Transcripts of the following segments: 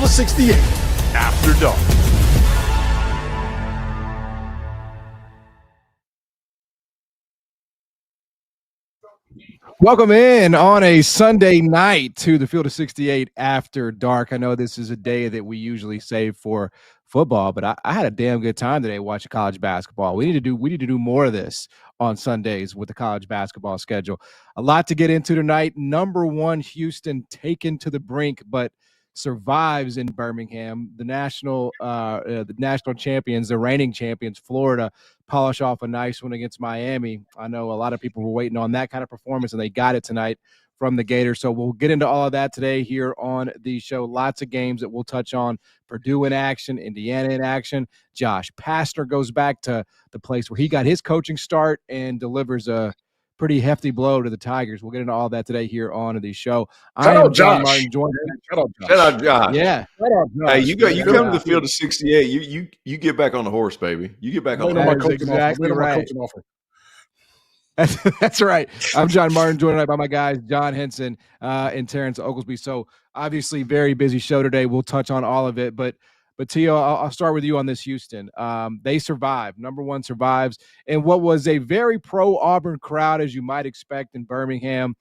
Field of 68 after dark. Welcome in on a Sunday night to the Field of 68 after dark. I know this is a day that we usually save for football, but I had a damn good time today watching college basketball. We need to do more of this on Sundays with the college basketball schedule. A lot to get into tonight. Number one, Houston taken to the brink, but survives in Birmingham. The national champions, the reigning champions, Florida, polish off a nice one against Miami. I know a lot of people were waiting on that kind of performance, and they got it tonight from the Gators. So we'll get into all of that today here on the show. Lots of games that we'll touch on. Purdue in action, Indiana in action. Josh Pastner goes back to the place where he got his coaching start and delivers a pretty hefty blow to the Tigers. We'll get into all that today here on the show. Shout out John Josh. Martin. Shout out Josh. Yeah. Hey, you come to the Field of 68. You get back on the horse, baby. You get back on the horse. Exactly right. That's right. I'm John Martin, joined tonight by my guys, John Henson and Terrence Oglesby. So obviously very busy show today. We'll touch on all of it. But Tio, I'll start with you on this Houston. They survived. Number one survives. And what was a very pro-Auburn crowd, as you might expect in Birmingham.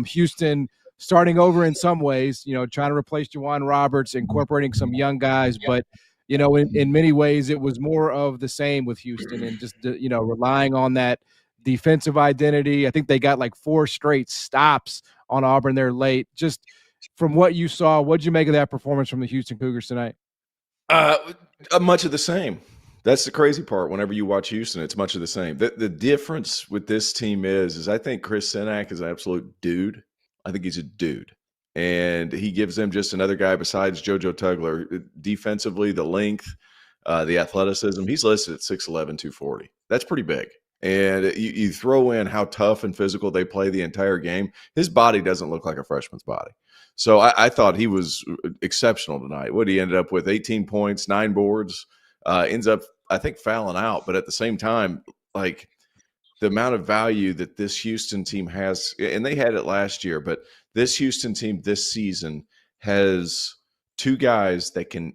Houston starting over in some ways, trying to replace Juwan Roberts, incorporating some young guys. But, in many ways, it was more of the same with Houston and just, relying on that defensive identity. I think they got like 4 straight stops on Auburn there late. Just from what you saw, what'd you make of that performance from the Houston Cougars tonight? Much of the same. That's the crazy part. Whenever you watch Houston, it's much of the same. The difference with this team is I think Chris Sinak is an absolute dude. I think he's a dude. And he gives them just another guy besides JoJo Tugler. Defensively, the length, the athleticism. He's listed at 6'11", 240. That's pretty big. And you throw in how tough and physical they play the entire game. His body doesn't look like a freshman's body. So I thought he was exceptional tonight. What he ended up with, 18 points, 9 boards, ends up, I think, fouling out. But at the same time, like the amount of value that this Houston team has, and they had it last year, but this Houston team this season has 2 guys that can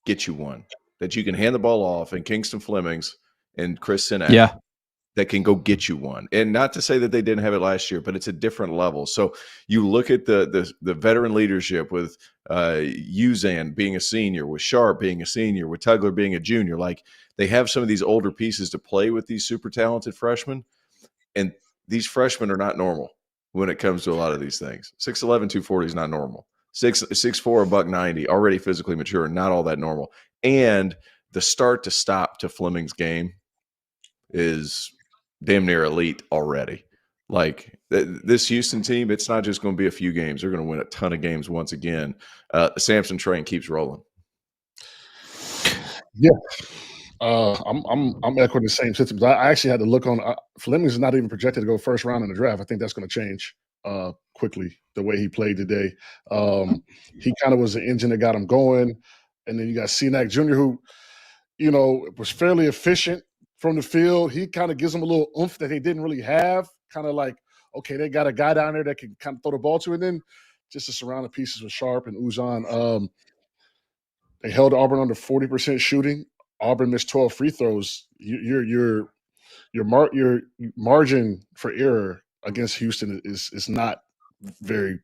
get you one, that you can hand the ball off, and Kingston Flemings and Chris Sinak. Yeah. That can go get you one. And not to say that they didn't have it last year, but it's a different level. So you look at the veteran leadership with Uzan being a senior, with Sharp being a senior, with Tugler being a junior. Like they have some of these older pieces to play with these super talented freshmen. And these freshmen are not normal when it comes to a lot of these things. 6'11", 240 is not normal. 6'4", $190, already physically mature, not all that normal. And the start to stop to Fleming's game is damn near elite already. Like this Houston team, it's not just going to be a few games. They're going to win a ton of games once again. The Samson train keeps rolling. Yeah. I'm echoing the same systems. I actually had to look on Fleming is not even projected to go first round in the draft. I think that's going to change quickly the way he played today. He kind of was the engine that got him going. And then you got Sinak Jr., who, was fairly efficient from the field. He kind of gives them a little oomph that they didn't really have. Kind of like, okay, they got a guy down there that can kind of throw the ball to, and then just to surround the pieces with Sharp and Uzan. They held Auburn under 40% shooting. Auburn missed 12 free throws. Your margin for error against Houston is not very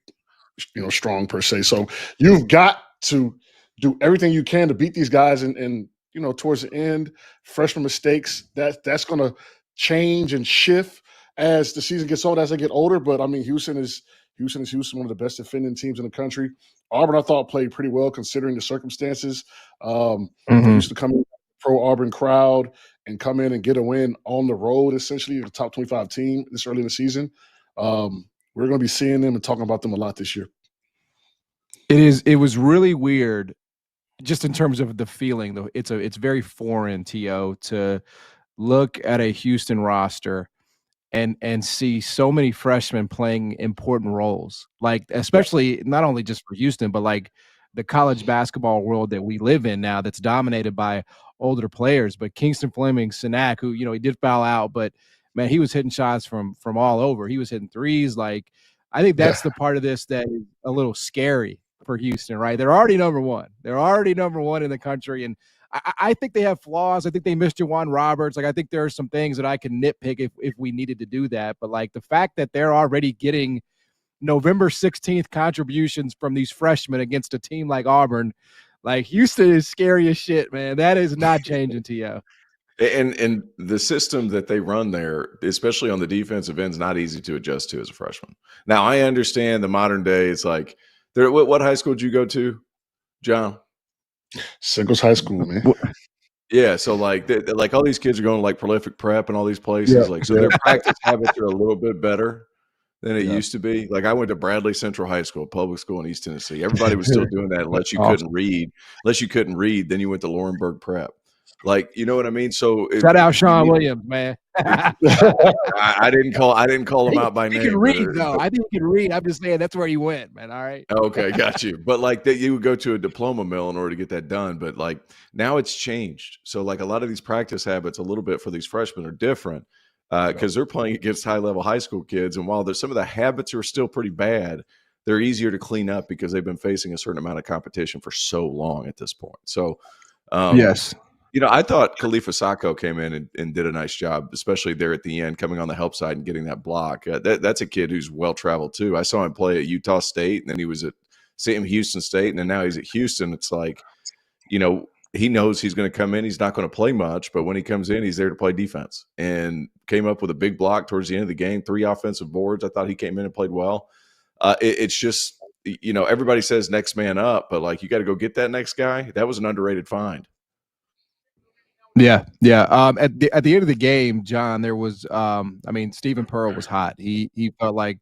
strong per se. So you've got to do everything you can to beat these guys and towards the end, freshman mistakes, that's going to change and shift as the season gets on, as they get older. But, I mean, Houston is one of the best defending teams in the country. Auburn, I thought, played pretty well considering the circumstances. Used to come in pro-Auburn crowd and come in and get a win on the road, essentially, the top 25 team this early in the season. We're going to be seeing them and talking about them a lot this year. It was really weird. Just in terms of the feeling, though, it's very foreign, T.O., to look at a Houston roster and see so many freshmen playing important roles, like especially not only just for Houston, but like the college basketball world that we live in now that's dominated by older players. But Kingston Fleming, Sinak, who, he did foul out, but, man, he was hitting shots from all over. He was hitting threes. Like, I think that's the part of this that is a little scary for Houston, right? They're already number one. They're already number one in the country. And I think they have flaws. I think they missed Jawan Roberts. Like, I think there are some things that I can nitpick if we needed to do that. But like the fact that they're already getting November 16th contributions from these freshmen against a team like Auburn, like Houston is scary as shit, man. That is not changing, T.O. And the system that they run there, especially on the defensive end, is not easy to adjust to as a freshman. Now, I understand the modern day. It's like, what high school did you go to, John? Sickles High School, man. Yeah, so like all these kids are going to like Prolific Prep and all these places. Their practice habits are a little bit better than it used to be. Like I went to Bradley Central High School, public school in East Tennessee. Everybody was still doing that unless you couldn't read. Unless you couldn't read, then you went to Laurinburg Prep. Like, you know what I mean? So shout out Sean Williams, man. I didn't call him out by name. He can read, though. I think he can read. I'm just saying that's where he went, man. All right. Okay, got you. But like that, you would go to a diploma mill in order to get that done. But like now it's changed. So like a lot of these practice habits, a little bit for these freshmen are different because they're playing against high-level high school kids. And while there's some of the habits are still pretty bad, they're easier to clean up because they've been facing a certain amount of competition for so long at this point. So yes. You know, I thought Khalifa Sacco came in and did a nice job, especially there at the end, coming on the help side and getting that block. That's a kid who's well-traveled too. I saw him play at Utah State, and then he was at Sam Houston State, and then now he's at Houston. It's like, you know, he knows he's going to come in. He's not going to play much, but when he comes in, he's there to play defense. And came up with a big block towards the end of the game, 3 offensive boards. I thought he came in and played well. It's just, you know, everybody says next man up, but like you got to go get that next guy. That was an underrated find. Yeah. At the end of the game, John, there was Stephen Pearl was hot. He felt like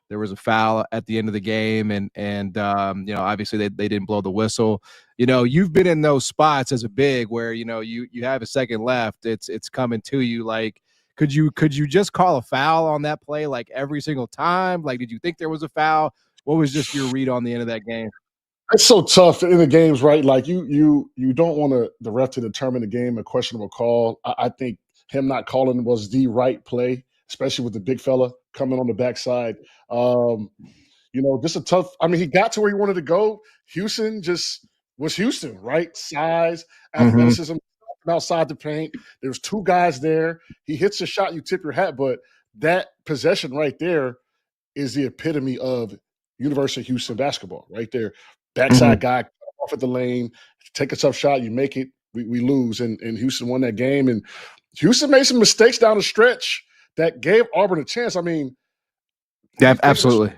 there was a foul at the end of the game, and you know, obviously they didn't blow the whistle. You know, you've been in those spots as a big where, you know, you have a second left, it's coming to you. Like, could you just call a foul on that play like every single time? Like, did you think there was a foul? What was just your read on the end of that game? It's so tough in the games, right? Like you don't want the ref to determine the game a questionable call. I think him not calling was the right play, especially with the big fella coming on the backside. You know, just a tough. I mean, he got to where he wanted to go. Houston just was Houston, right? Size, athleticism, outside the paint. There's 2 guys there. He hits a shot, you tip your hat, but that possession right there is the epitome of University of Houston basketball, right there. Backside guy off at the lane, take a tough shot, you make it, we lose. And Houston won that game. And Houston made some mistakes down the stretch that gave Auburn a chance. I mean, yeah, absolutely.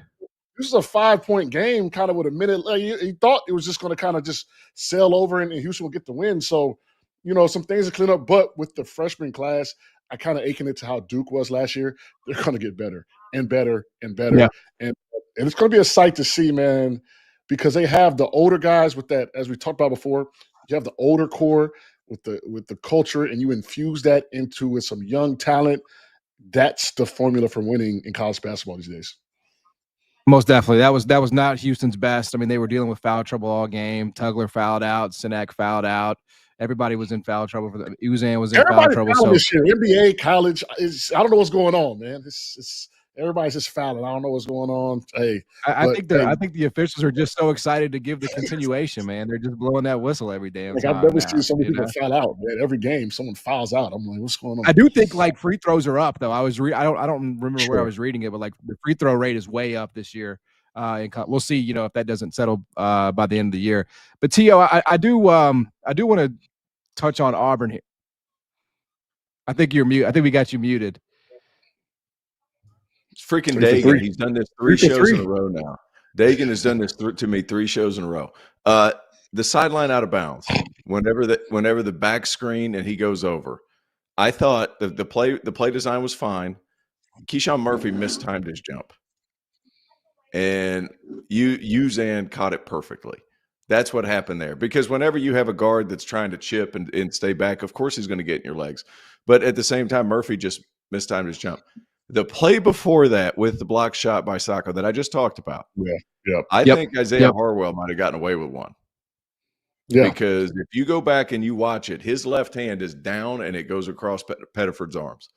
This is a 5-point game, kind of with a minute. He thought it was just going to kind of just sail over and Houston would get the win. So, you know, some things to clean up. But with the freshman class, I kind of akin it to how Duke was last year. They're going to get better and better and better. Yeah. And it's going to be a sight to see, man, because they have the older guys with that, as we talked about before, you have the older core with the culture, and you infuse that into with some young talent. That's the formula for winning in college basketball these days. Most definitely. That was not Houston's best. I mean, they were dealing with foul trouble all game. Tugler fouled out. Sinek fouled out. Everybody was in foul trouble. Uzan was in foul trouble. So this year, NBA, college, I don't know what's going on, man. It's everybody's just fouling. I don't know what's going on. Hey, I think the officials are just so excited to give the continuation, man. They're just blowing that whistle every damn time. I've never seen so many people foul out, man. Every game, someone fouls out. I'm like, what's going on? I do think like free throws are up, though. I don't remember where I was reading it, but like the free throw rate is way up this year. And we'll see, you know, if that doesn't settle by the end of the year. But T.O., I do want to touch on Auburn here. I think you're mute. I think we got you muted. It's freaking Dagan. He's done this 3 shows in a row now. Dagan has done this to me 3 shows in a row. The sideline out of bounds. Whenever the back screen and he goes over, I thought the play design was fine. Keyshawn Murphy mistimed his jump, and Uzan caught it perfectly. That's what happened there. Because whenever you have a guard that's trying to chip and stay back, of course he's going to get in your legs. But at the same time, Murphy just mistimed his jump. The play before that with the block shot by Sacco that I just talked about, I think Isaiah Harwell might have gotten away with one. Yeah. Because if you go back and you watch it, his left hand is down and it goes across Pettiford's arms.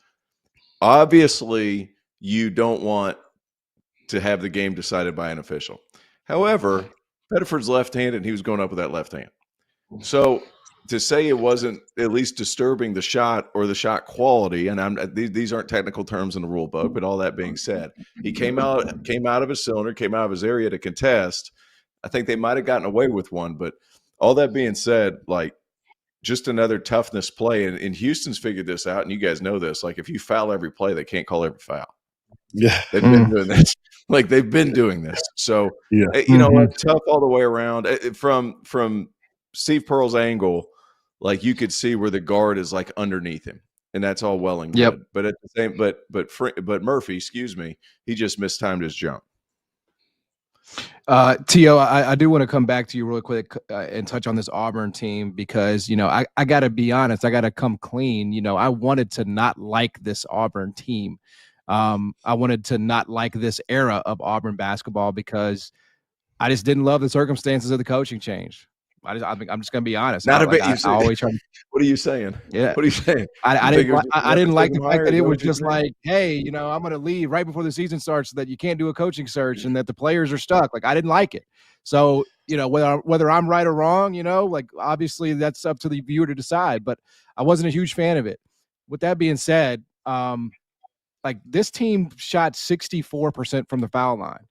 Obviously, you don't want to have the game decided by an official. However, Pettiford's left-handed, and he was going up with that left hand. So to say it wasn't at least disturbing the shot or the shot quality, and these aren't technical terms in the rule book, but all that being said, he came out of his cylinder, came out of his area to contest. I think they might have gotten away with one, but all that being said, like just another toughness play. And Houston's figured this out, and you guys know this. Like if you foul every play, they can't call every foul. Yeah, they've been doing this. Like they've been doing this. So you know what? Tough all the way around. From Steve Pearl's angle, like you could see where the guard is like underneath him, and that's all well and good. But at the same, but Murphy, excuse me, he just mistimed his jump. T.O., I do want to come back to you real quick and touch on this Auburn team because, you know, I got to be honest. I got to come clean. You know, I wanted to not like this Auburn team. I wanted to not like this era of Auburn basketball because I just didn't love the circumstances of the coaching change. I'm just going to be honest. Not a bit. I always try to. What are you saying? Yeah. What are you saying? I didn't like the fact that it was just like, hey, you know, I'm going to leave right before the season starts so that you can't do a coaching search and that the players are stuck. Like, I didn't like it. So, you know, whether I'm right or wrong, you know, like obviously that's up to the viewer to decide, but I wasn't a huge fan of it. With that being said, like this team shot 64% from the foul line.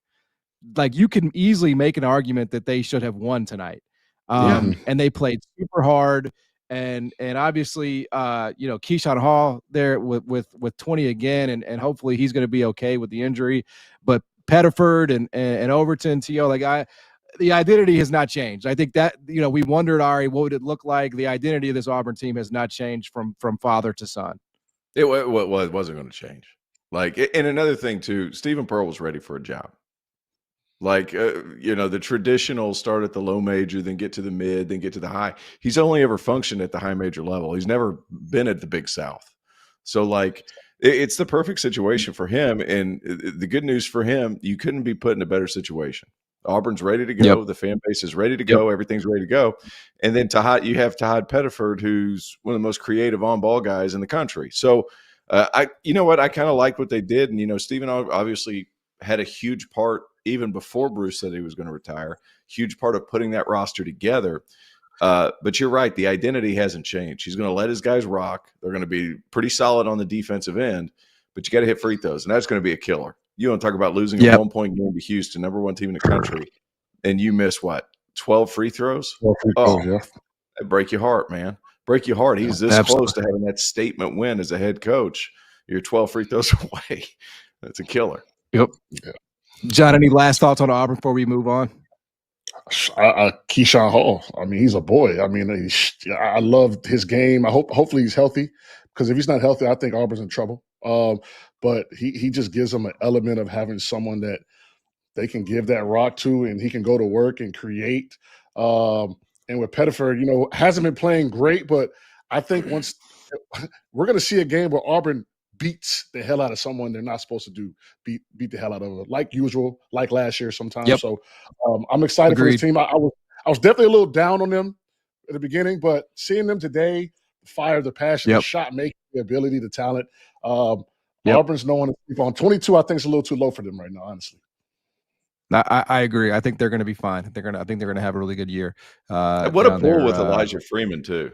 Like you can easily make an argument that they should have won tonight. And they played super hard, and obviously, you know, Keyshawn Hall there with 20 again, and hopefully he's going to be okay with the injury. But Pettiford and Overton, T.O., like the identity has not changed. I think that, you know, we wondered, Ari, what would it look like? The identity of this Auburn team has not changed from father to son. It wasn't going to change. Like, and another thing too, Stephen Pearl was ready for a job. Like, you know, the traditional start at the low major, then get to the mid, then get to the high. He's only ever functioned at the high major level. He's never been at the Big South. So, like, it's the perfect situation for him. And the good news for him, you couldn't be put in a better situation. Auburn's ready to go. The fan base is ready to go. Everything's ready to go. And then you have Tahad Pettiford, who's one of the most creative on-ball guys in the country. So, you know what? I kind of liked what they did. And, you know, Stephen obviously had a huge part, even before Bruce said he was going to retire, huge part of putting that roster together. But you're right. The identity hasn't changed. He's going to let his guys rock. They're going to be pretty solid on the defensive end, but you got to hit free throws, and that's going to be a killer. You want to talk about losing a 1-point game to Houston, #1 team in the country, and you miss what, 12 free throws? 12 free throws, yeah. That'd break your heart, man. Break your heart. He's this close to having that statement win as a head coach. You're 12 free throws away. That's a killer. Yep. Yeah. John, any last thoughts on Auburn before we move on? Keyshawn Hall. I mean, he's a boy. I mean, I love his game. Hopefully he's healthy, because if he's not healthy, I think Auburn's in trouble. But he just gives them an element of having someone that they can give that rock to, and he can go to work and create. And with Pettiford, you know, hasn't been playing great, but I think once we're going to see a game where Auburn beats the hell out of someone they're not supposed to do, beat the hell out of them, like usual, like last year sometimes. So I'm excited for this team. I was definitely a little down on them at the beginning, but seeing them today, the fire, the passion, the shot making, the ability, the talent, Auburn's no one to sleep on. 22, I think, is a little too low for them right now, honestly. I agree. I think they're going to be fine. I think they're going to have a really good year. What a pull with Elijah Freeman too.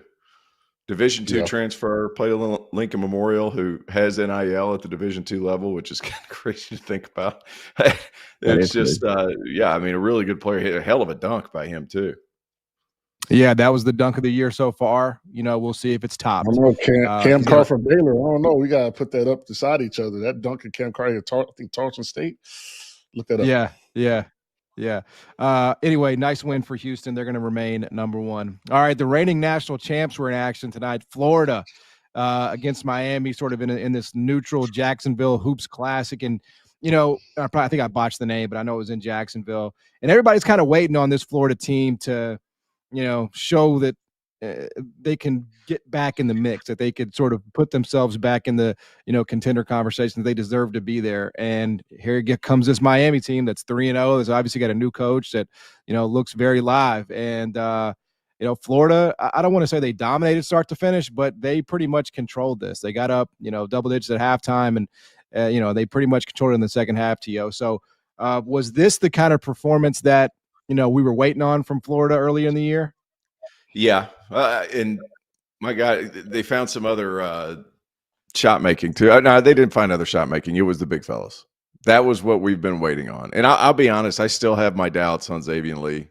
Division II transfer, played at Lincoln Memorial, who has NIL at the Division II level, which is kind of crazy to think about. It's just, I mean, a really good player. Hit a hell of a dunk by him too. Yeah, that was the dunk of the year so far. You know, we'll see if it's topped. I don't know, Cam Carr from Baylor. I don't know. We got to put that up beside each other. That dunk of Cam Carr, I think Tarleton State. Look that up. Yeah. Anyway, nice win for Houston. They're going to remain #1. All right, the reigning national champs were in action tonight. Florida against Miami, sort of in this neutral Jacksonville Hoops Classic. And, you know, I think I botched the name, but I know it was in Jacksonville. And everybody's kind of waiting on this Florida team to, you know, show that they can get back in the mix, that they could sort of put themselves back in the, you know, contender conversation. They deserve to be there. And here comes this Miami team that's 3-0. That's obviously got a new coach that, you know, looks very live. And, you know, Florida, I don't want to say they dominated start to finish, but they pretty much controlled this. They got up, you know, double digits at halftime, and, you know, they pretty much controlled it in the second half, T.O. So was this the kind of performance that, we were waiting on from Florida earlier in the year? Yeah, and my God, they found some other shot making too. No, they didn't find other shot making. It was the big fellas. That was what we've been waiting on. And I'll be honest, I still have my doubts on Xavier Lee.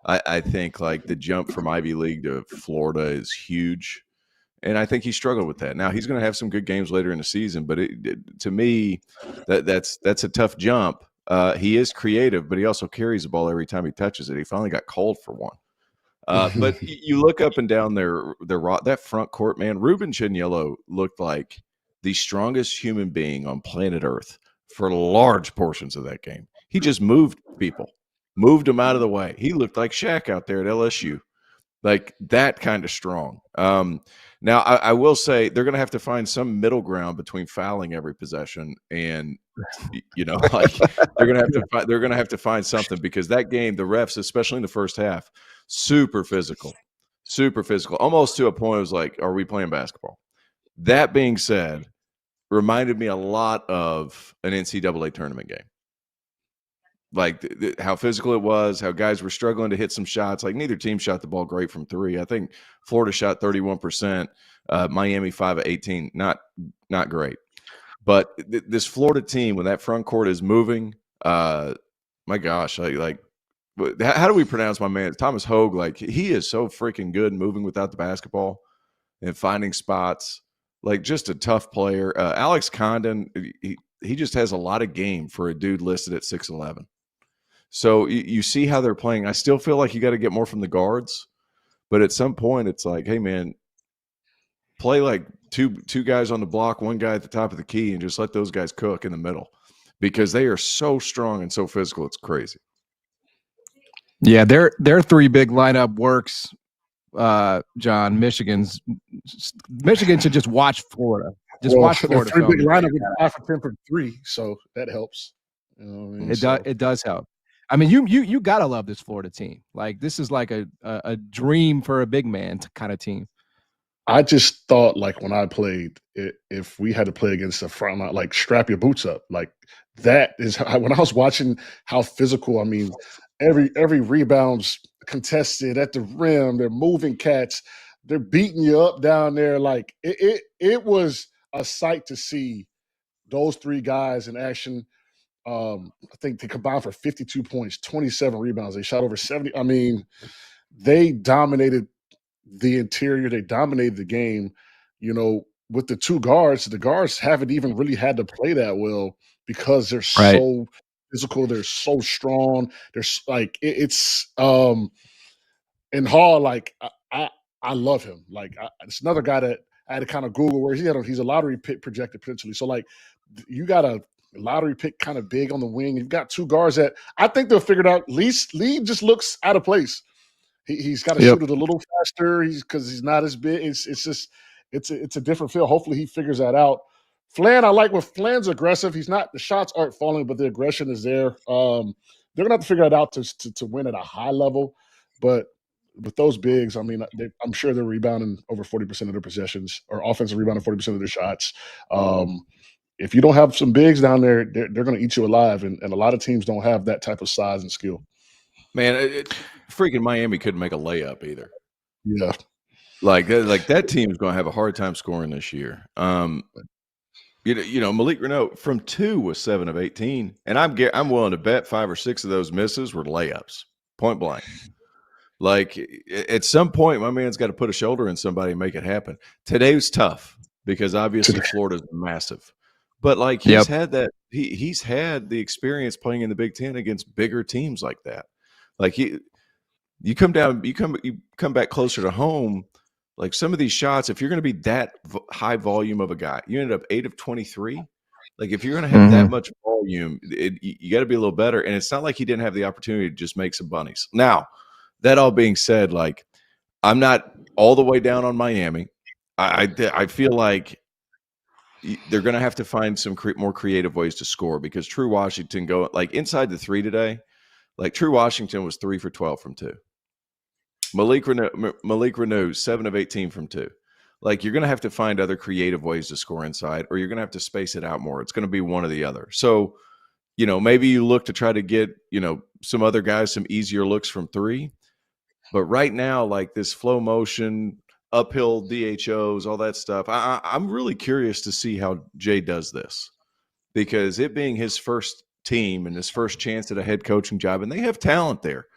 I think like the jump from Ivy League to Florida is huge. And I think he struggled with that. Now he's going to have some good games later in the season, but to me, that's a tough jump. He is creative, but he also carries the ball every time he touches it. He finally got called for one. But you look up and down that front court, man. Ruben Chignello looked like the strongest human being on planet Earth for large portions of that game. He just moved people, moved them out of the way. He looked like Shaq out there at LSU, like that kind of strong. Now, I will say they're going to have to find some middle ground between fouling every possession and, like they're going to have to find something, because that game, the refs, especially in the first half, super physical, almost to a point it was like, are we playing basketball? That being said, reminded me a lot of an NCAA tournament game. Like how physical it was, how guys were struggling to hit some shots. Like neither team shot the ball great from three. I think Florida shot 31%, Miami 5 of 18. Not great. But this Florida team, when that front court is moving, my gosh, like how do we pronounce my man Thomas Hogue? Like he is so freaking good moving without the basketball and finding spots. Like just a tough player. Alex Condon, he just has a lot of game for a dude listed at 6'11". So you see how they're playing. I still feel like you got to get more from the guards, but at some point it's like, hey man, play like two guys on the block, one guy at the top of the key, and just let those guys cook in the middle, because they are so strong and so physical. It's crazy. Yeah, their three big lineup works. John, Michigan should just watch Florida. Watch Florida. Three big lineup with 5 for 10 for 3, so that helps. It does help. I mean, you gotta love this Florida team. Like this is like a dream for a big man kind of team. I just thought, like when I played, if we had to play against the front line, like strap your boots up. Like that is when I was watching how physical. I mean, every rebound's contested at the rim. They're moving cats. They're beating you up down there. Like it was a sight to see those three guys in action. I think they combined for 52 points, 27 rebounds. They shot over 70. I mean, they dominated the interior. They dominated the game. With the two guards, the guards haven't even really had to play that well because they're so physical. They're so strong. They're like it's and Hall. Like I love him. Like it's another guy that I had to kind of Google where he's a lottery pick projected potentially. So like you got a lottery pick kind of big on the wing. You've got two guards that I think they'll figure it out. Lee just looks out of place. He's got to shoot it a little faster. Because he's not as big. It's a different feel. Hopefully he figures that out. Flan, I like when Flan's aggressive. The shots aren't falling, but the aggression is there. They're gonna have to figure it out to win at a high level. But with those bigs, I mean, I'm sure they're rebounding over 40% of their possessions, or offensive rebounding 40% of their shots. If you don't have some bigs down there, they're going to eat you alive, and a lot of teams don't have that type of size and skill. Man, freaking Miami couldn't make a layup either. Yeah, like that team's going to have a hard time scoring this year. Malik Renaud from 2 was 7 of 18, and I'm willing to bet 5 or 6 of those misses were layups, point blank. Like at some point, my man's got to put a shoulder in somebody and make it happen. Today's tough because obviously Florida's massive. But like he's had that, he's had the experience playing in the Big Ten against bigger teams like that. Like you come back closer to home. Like some of these shots, if you're going to be that high volume of a guy, you ended up 8 of 23. Like if you're going to have that much volume, you got to be a little better. And it's not like he didn't have the opportunity to just make some bunnies. Now, that all being said, like I'm not all the way down on Miami. I feel like they're going to have to find some more creative ways to score, because True Washington like inside the 3 today. Like True Washington was 3 for 12 from 2. Malik Renaud 7 of 18 from 2. Like you're going to have to find other creative ways to score inside, or you're going to have to space it out more. It's going to be one or the other. So maybe you look to try to get, some other guys some easier looks from three. But right now, like this flow motion, uphill DHOs, all that stuff, I'm really curious to see how Jay does this, because it being his first team and his first chance at a head coaching job, and they have talent there.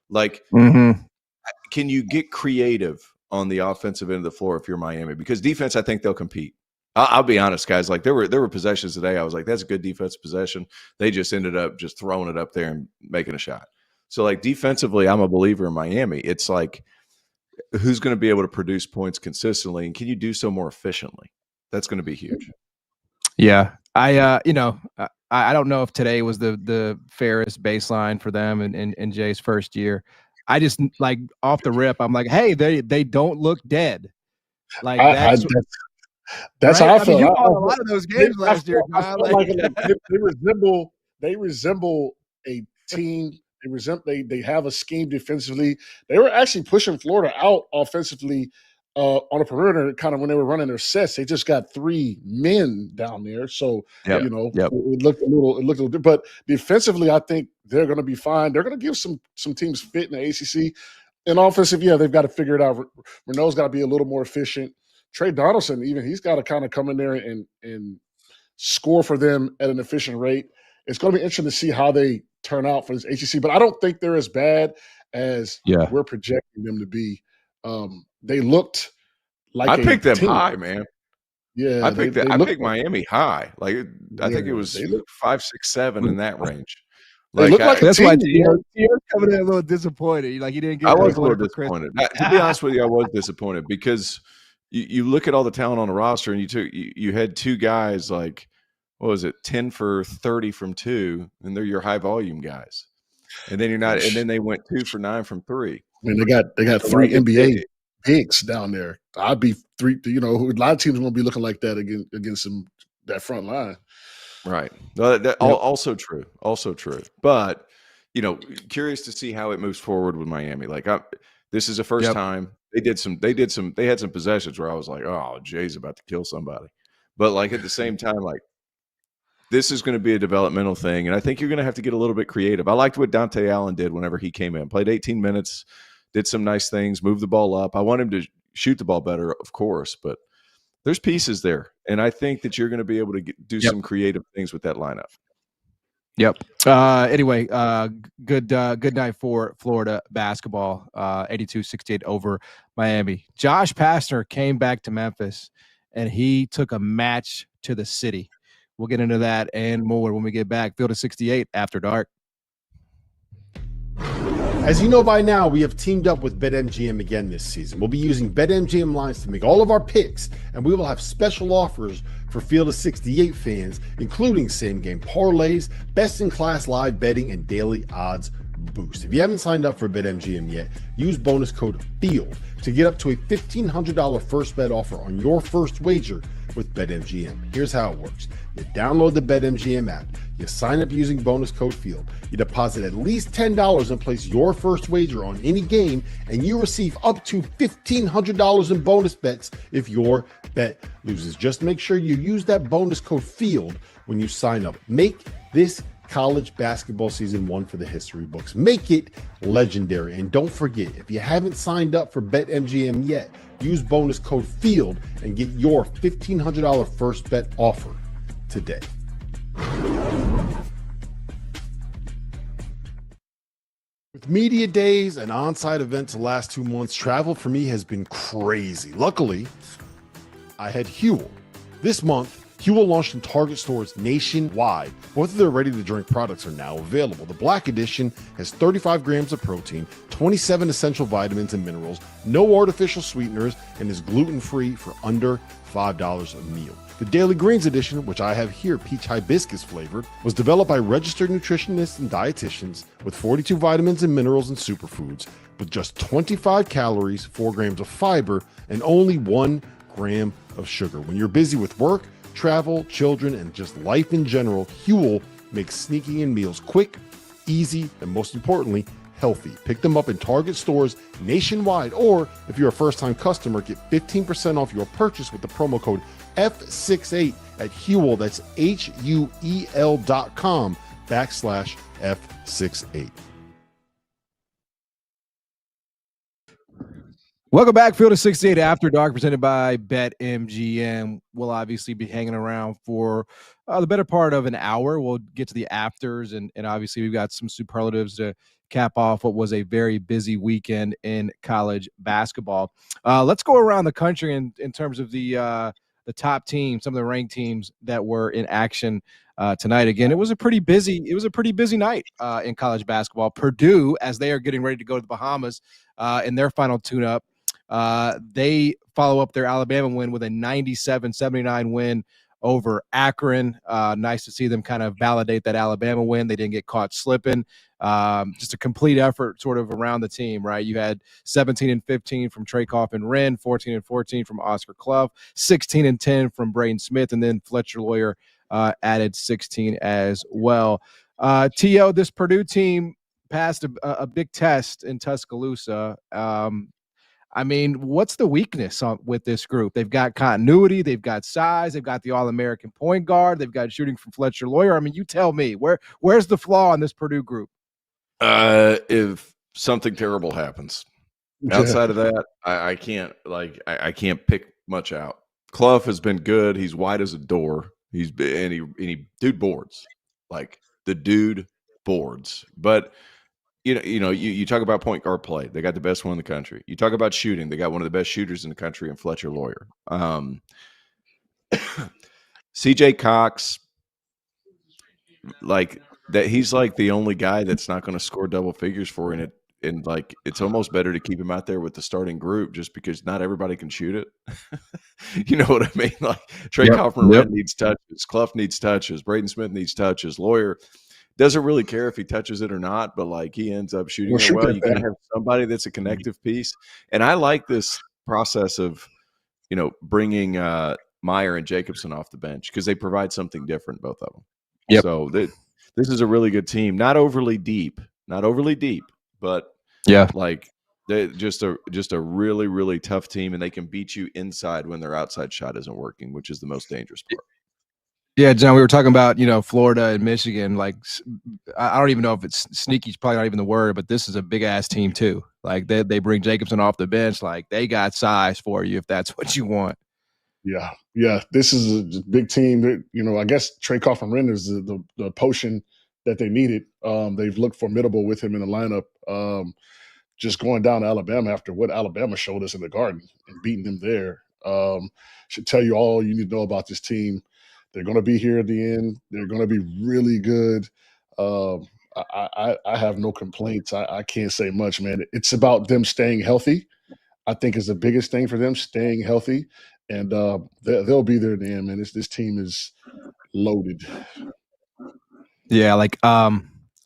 Like, can you get creative on the offensive end of the floor if you're Miami? Because defense, I think they'll compete. I'll be honest, guys. Like there were possessions today. I was like, that's a good defensive possession. They just ended up just throwing it up there and making a shot. So like defensively, I'm a believer in Miami. It's like, who's going to be able to produce points consistently, and can you do so more efficiently? That's going to be huge. Yeah, I don't know if today was the fairest baseline for them in Jay's first year. I just like off the rip, I'm like, hey, they don't look dead. Like that's right? how I felt. You won a lot of those games last year. They resemble a team. They have a scheme defensively. They were actually pushing Florida out offensively on a perimeter. Kind of when they were running their sets, they just got three men down there. So it looked a little. But defensively, I think they're going to be fine. They're going to give some teams fit in the ACC. And offensive, they've got to figure it out. Renault's got to be a little more efficient. Trey Donaldson, even he's got to kind of come in there and score for them at an efficient rate. It's going to be interesting to see how they turn out for this ACC, but I don't think they're as bad as we're projecting them to be. They looked like I picked them team. high, man. Yeah, I picked Miami high. Like I think it was 5, 6, 7 in that range. Like that's why you're coming in a little disappointed. Like you didn't get. I was a little disappointed. To be honest with you, I was disappointed because you look at all the talent on the roster, and you had two guys like, what was it, 10 for 30 from two, and they're your high volume guys. And then you're not, and then they went 2 for 9 from three. I mean, they got 3 NBA bigs down there. I'd be 3. A lot of teams won't be looking like that against that front line. Right. Also true. Also true. But curious to see how it moves forward with Miami. Like this is the first time they had some possessions where I was like, oh, Jay's about to kill somebody. But like at the same time, like this is going to be a developmental thing, and I think you're going to have to get a little bit creative. I liked what Dante Allen did whenever he came in, played 18 minutes, did some nice things, moved the ball up. I want him to shoot the ball better, of course, but there's pieces there, and I think that you're going to be able to do some creative things with that lineup. Yep. Anyway, good night for Florida basketball. 82-68 over Miami. Josh Pastner came back to Memphis, and he took a match to the city. We'll get into that and more when we get back. Field of 68 after dark. As you know by now, we have teamed up with BetMGM again this season. We'll be using BetMGM lines to make all of our picks, and we will have special offers for Field of 68 fans, including same-game parlays, best-in-class live betting, and daily odds boost. If you haven't signed up for BetMGM yet, use bonus code FIELD to get up to a $1,500 first bet offer on your first wager with BetMGM. Here's how it works. You download the BetMGM app, you sign up using bonus code FIELD, you deposit at least $10 and place your first wager on any game, and you receive up to $1,500 in bonus bets if your bet loses. Just make sure you use that bonus code FIELD when you sign up. Make this college basketball season one for the history books. Make it legendary. And don't forget, if you haven't signed up for BetMGM yet, use bonus code FIELD and get your $1,500 first bet offer today. With media days and on-site events the last 2 months, travel for me has been crazy. Luckily, I had Huel. This month, Huel launched in Target stores nationwide. Both of their ready-to-drink products are now available. The Black Edition has 35 grams of protein, 27 essential vitamins and minerals, no artificial sweeteners, and is gluten-free for under $5 a meal. The Daily Greens Edition, which I have here, peach hibiscus flavored, was developed by registered nutritionists and dietitians with 42 vitamins and minerals and superfoods, with just 25 calories, 4 grams of fiber, and only 1 gram of sugar. When you're busy with work, travel, children, and just life in general, Huel makes sneaking in meals quick, easy, and most importantly, healthy. Pick them up in Target stores nationwide, or if you're a first-time customer, get 15% off your purchase with the promo code F68 at Huel. That's HUEL.com. /F68. Welcome back, Field of 68 After Dark, presented by BetMGM. We'll obviously be hanging around for the better part of an hour. We'll get to the afters, and obviously we've got some superlatives to cap off what was a very busy weekend in college basketball. Let's go around the country in terms of the top teams, some of the ranked teams that were in action tonight. Again, it was a pretty busy night in college basketball. Purdue, as they are getting ready to go to the Bahamas in their final tune-up, they follow up their Alabama win with a 97-79 win over Akron. Nice to see them kind of validate that Alabama win. They didn't get caught slipping. Just a complete effort sort of around the team, right? You had 17-15 from Trakoff and Wren, 14-14 from Oscar Clough, 16-10 from Braden Smith, and then Fletcher Lawyer added 16 as well. T.O., this Purdue team passed a big test in Tuscaloosa. I mean, what's the weakness with this group? They've got continuity, they've got size, they've got the All-American point guard, they've got shooting from Fletcher Lawyer. I mean, you tell me, where's the flaw in this Purdue group? If something terrible happens. Outside of that, I can't pick much out. Clough has been good. He's wide as a door. He dude boards. Like the dude boards. But you talk about point guard play. They got the best one in the country. You talk about shooting. They got one of the best shooters in the country in Fletcher Lawyer. CJ Cox, like that, he's like the only guy that's not going to score double figures for it. And like it's almost better to keep him out there with the starting group just because not everybody can shoot it. You know what I mean? Like Trey Kaufman needs touches, Clough needs touches, Braden Smith needs touches, Lawyer doesn't really care if he touches it or not, but like he ends up shooting it well. You got to have somebody that's a connective piece. And I like this process of, bringing Meyer and Jacobson off the bench because they provide something different, both of them. Yep. So this is a really good team. Not overly deep, but like they just a really, really tough team, and they can beat you inside when their outside shot isn't working, which is the most dangerous part. Yeah, John, we were talking about, Florida and Michigan. Like, I don't even know if it's sneaky, it's probably not even the word, but this is a big-ass team too. Like, they bring Jacobson off the bench. Like, they got size for you if that's what you want. Yeah. This is a big team. I guess Trakoff and Wren is the potion that they needed. They've looked formidable with him in the lineup. Just going down to Alabama after what Alabama showed us in the Garden and beating them there should tell you all you need to know about this team. They're going to be here at the end. They're going to be really good. I have no complaints. I can't say much, man. It's about them staying healthy. I think is the biggest thing for them, staying healthy. And they'll be there at the end, man. This team is loaded. Yeah, I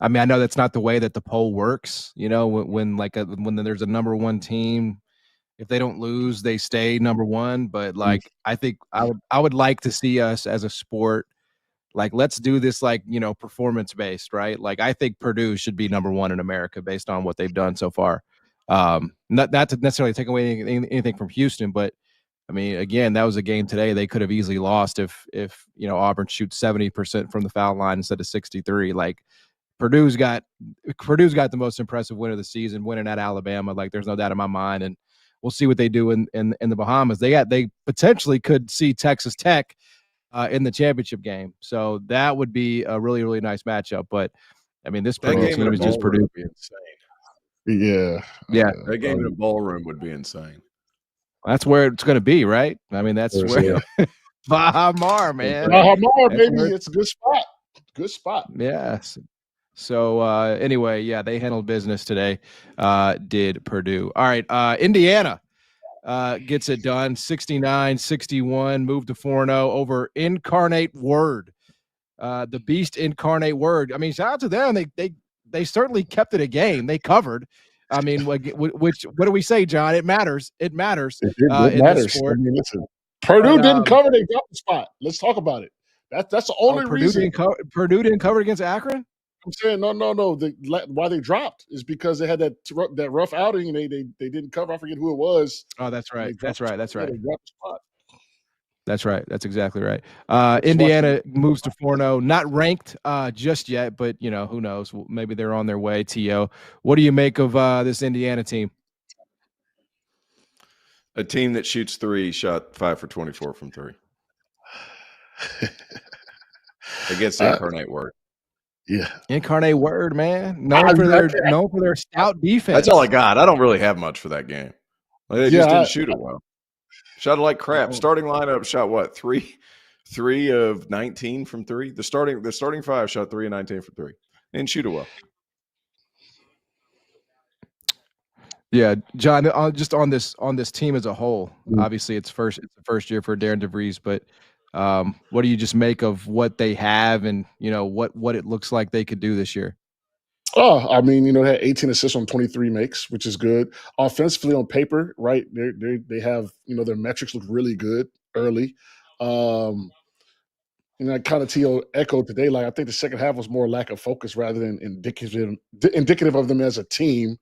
mean, I know that's not the way that the poll works. When there's a number one team, if they don't lose, they stay number one. But I think I would like to see us as a sport, like, let's do this, performance based, right? Like, I think Purdue should be number one in America based on what they've done so far. Not to necessarily take away anything from Houston, but I mean, again, that was a game today they could have easily lost if Auburn shoots 70% from the foul line instead of 63. Like, Purdue's got the most impressive win of the season, winning at Alabama. Like, there's no doubt in my mind. And we'll see what they do in the Bahamas. They potentially could see Texas Tech in the championship game. So that would be a really, really nice matchup. But I mean, this Purdue team is just Purdue. Be insane. Yeah. That game in a ballroom would be insane. That's where it's going to be, right? I mean, that's where Bahamar, man. Bahamar, baby. It's a good spot. Good spot. Yes. So anyway, yeah, they handled business today, did Purdue. All right, Indiana gets it done, 69-61, moved to 4-0 over Incarnate Word. The Beast Incarnate Word. I mean, shout out to them. They certainly kept it a game. They covered. I mean, what do we say, John? It matters. It matters. It matters. I mean, listen, Purdue didn't cover. They dropped the spot. Let's talk about it. That's the only reason. Purdue didn't cover against Akron? I'm saying no. Why they dropped is because they had that rough outing and they didn't cover. I forget who it was. Oh, that's right. That's right. They dropped the spot. That's right. That's exactly right. Indiana moves to 4-0, not ranked just yet, but who knows? Maybe they're on their way. T.O., what do you make of this Indiana team? A team that shoots three, shot 5 for 24 from three against Incarnate Word. Yeah, Incarnate Word, man, known for their stout defense. That's all I got. I don't really have much for that game. They just didn't shoot it well. Shot it like crap. Starting lineup shot what? 3 of 19 from three. The starting five shot 3 of 19 from three. Didn't shoot it well. Yeah, John. Just on this team as a whole, obviously it's the first year for Darren DeVries, but what do you just make of what they have and what it looks like they could do this year? Oh, I mean, they had 18 assists on 23 makes, which is good. Offensively on paper, right? They have, their metrics look really good early. I kind of T.O. echoed today, like I think the second half was more lack of focus rather than indicative of them as a team.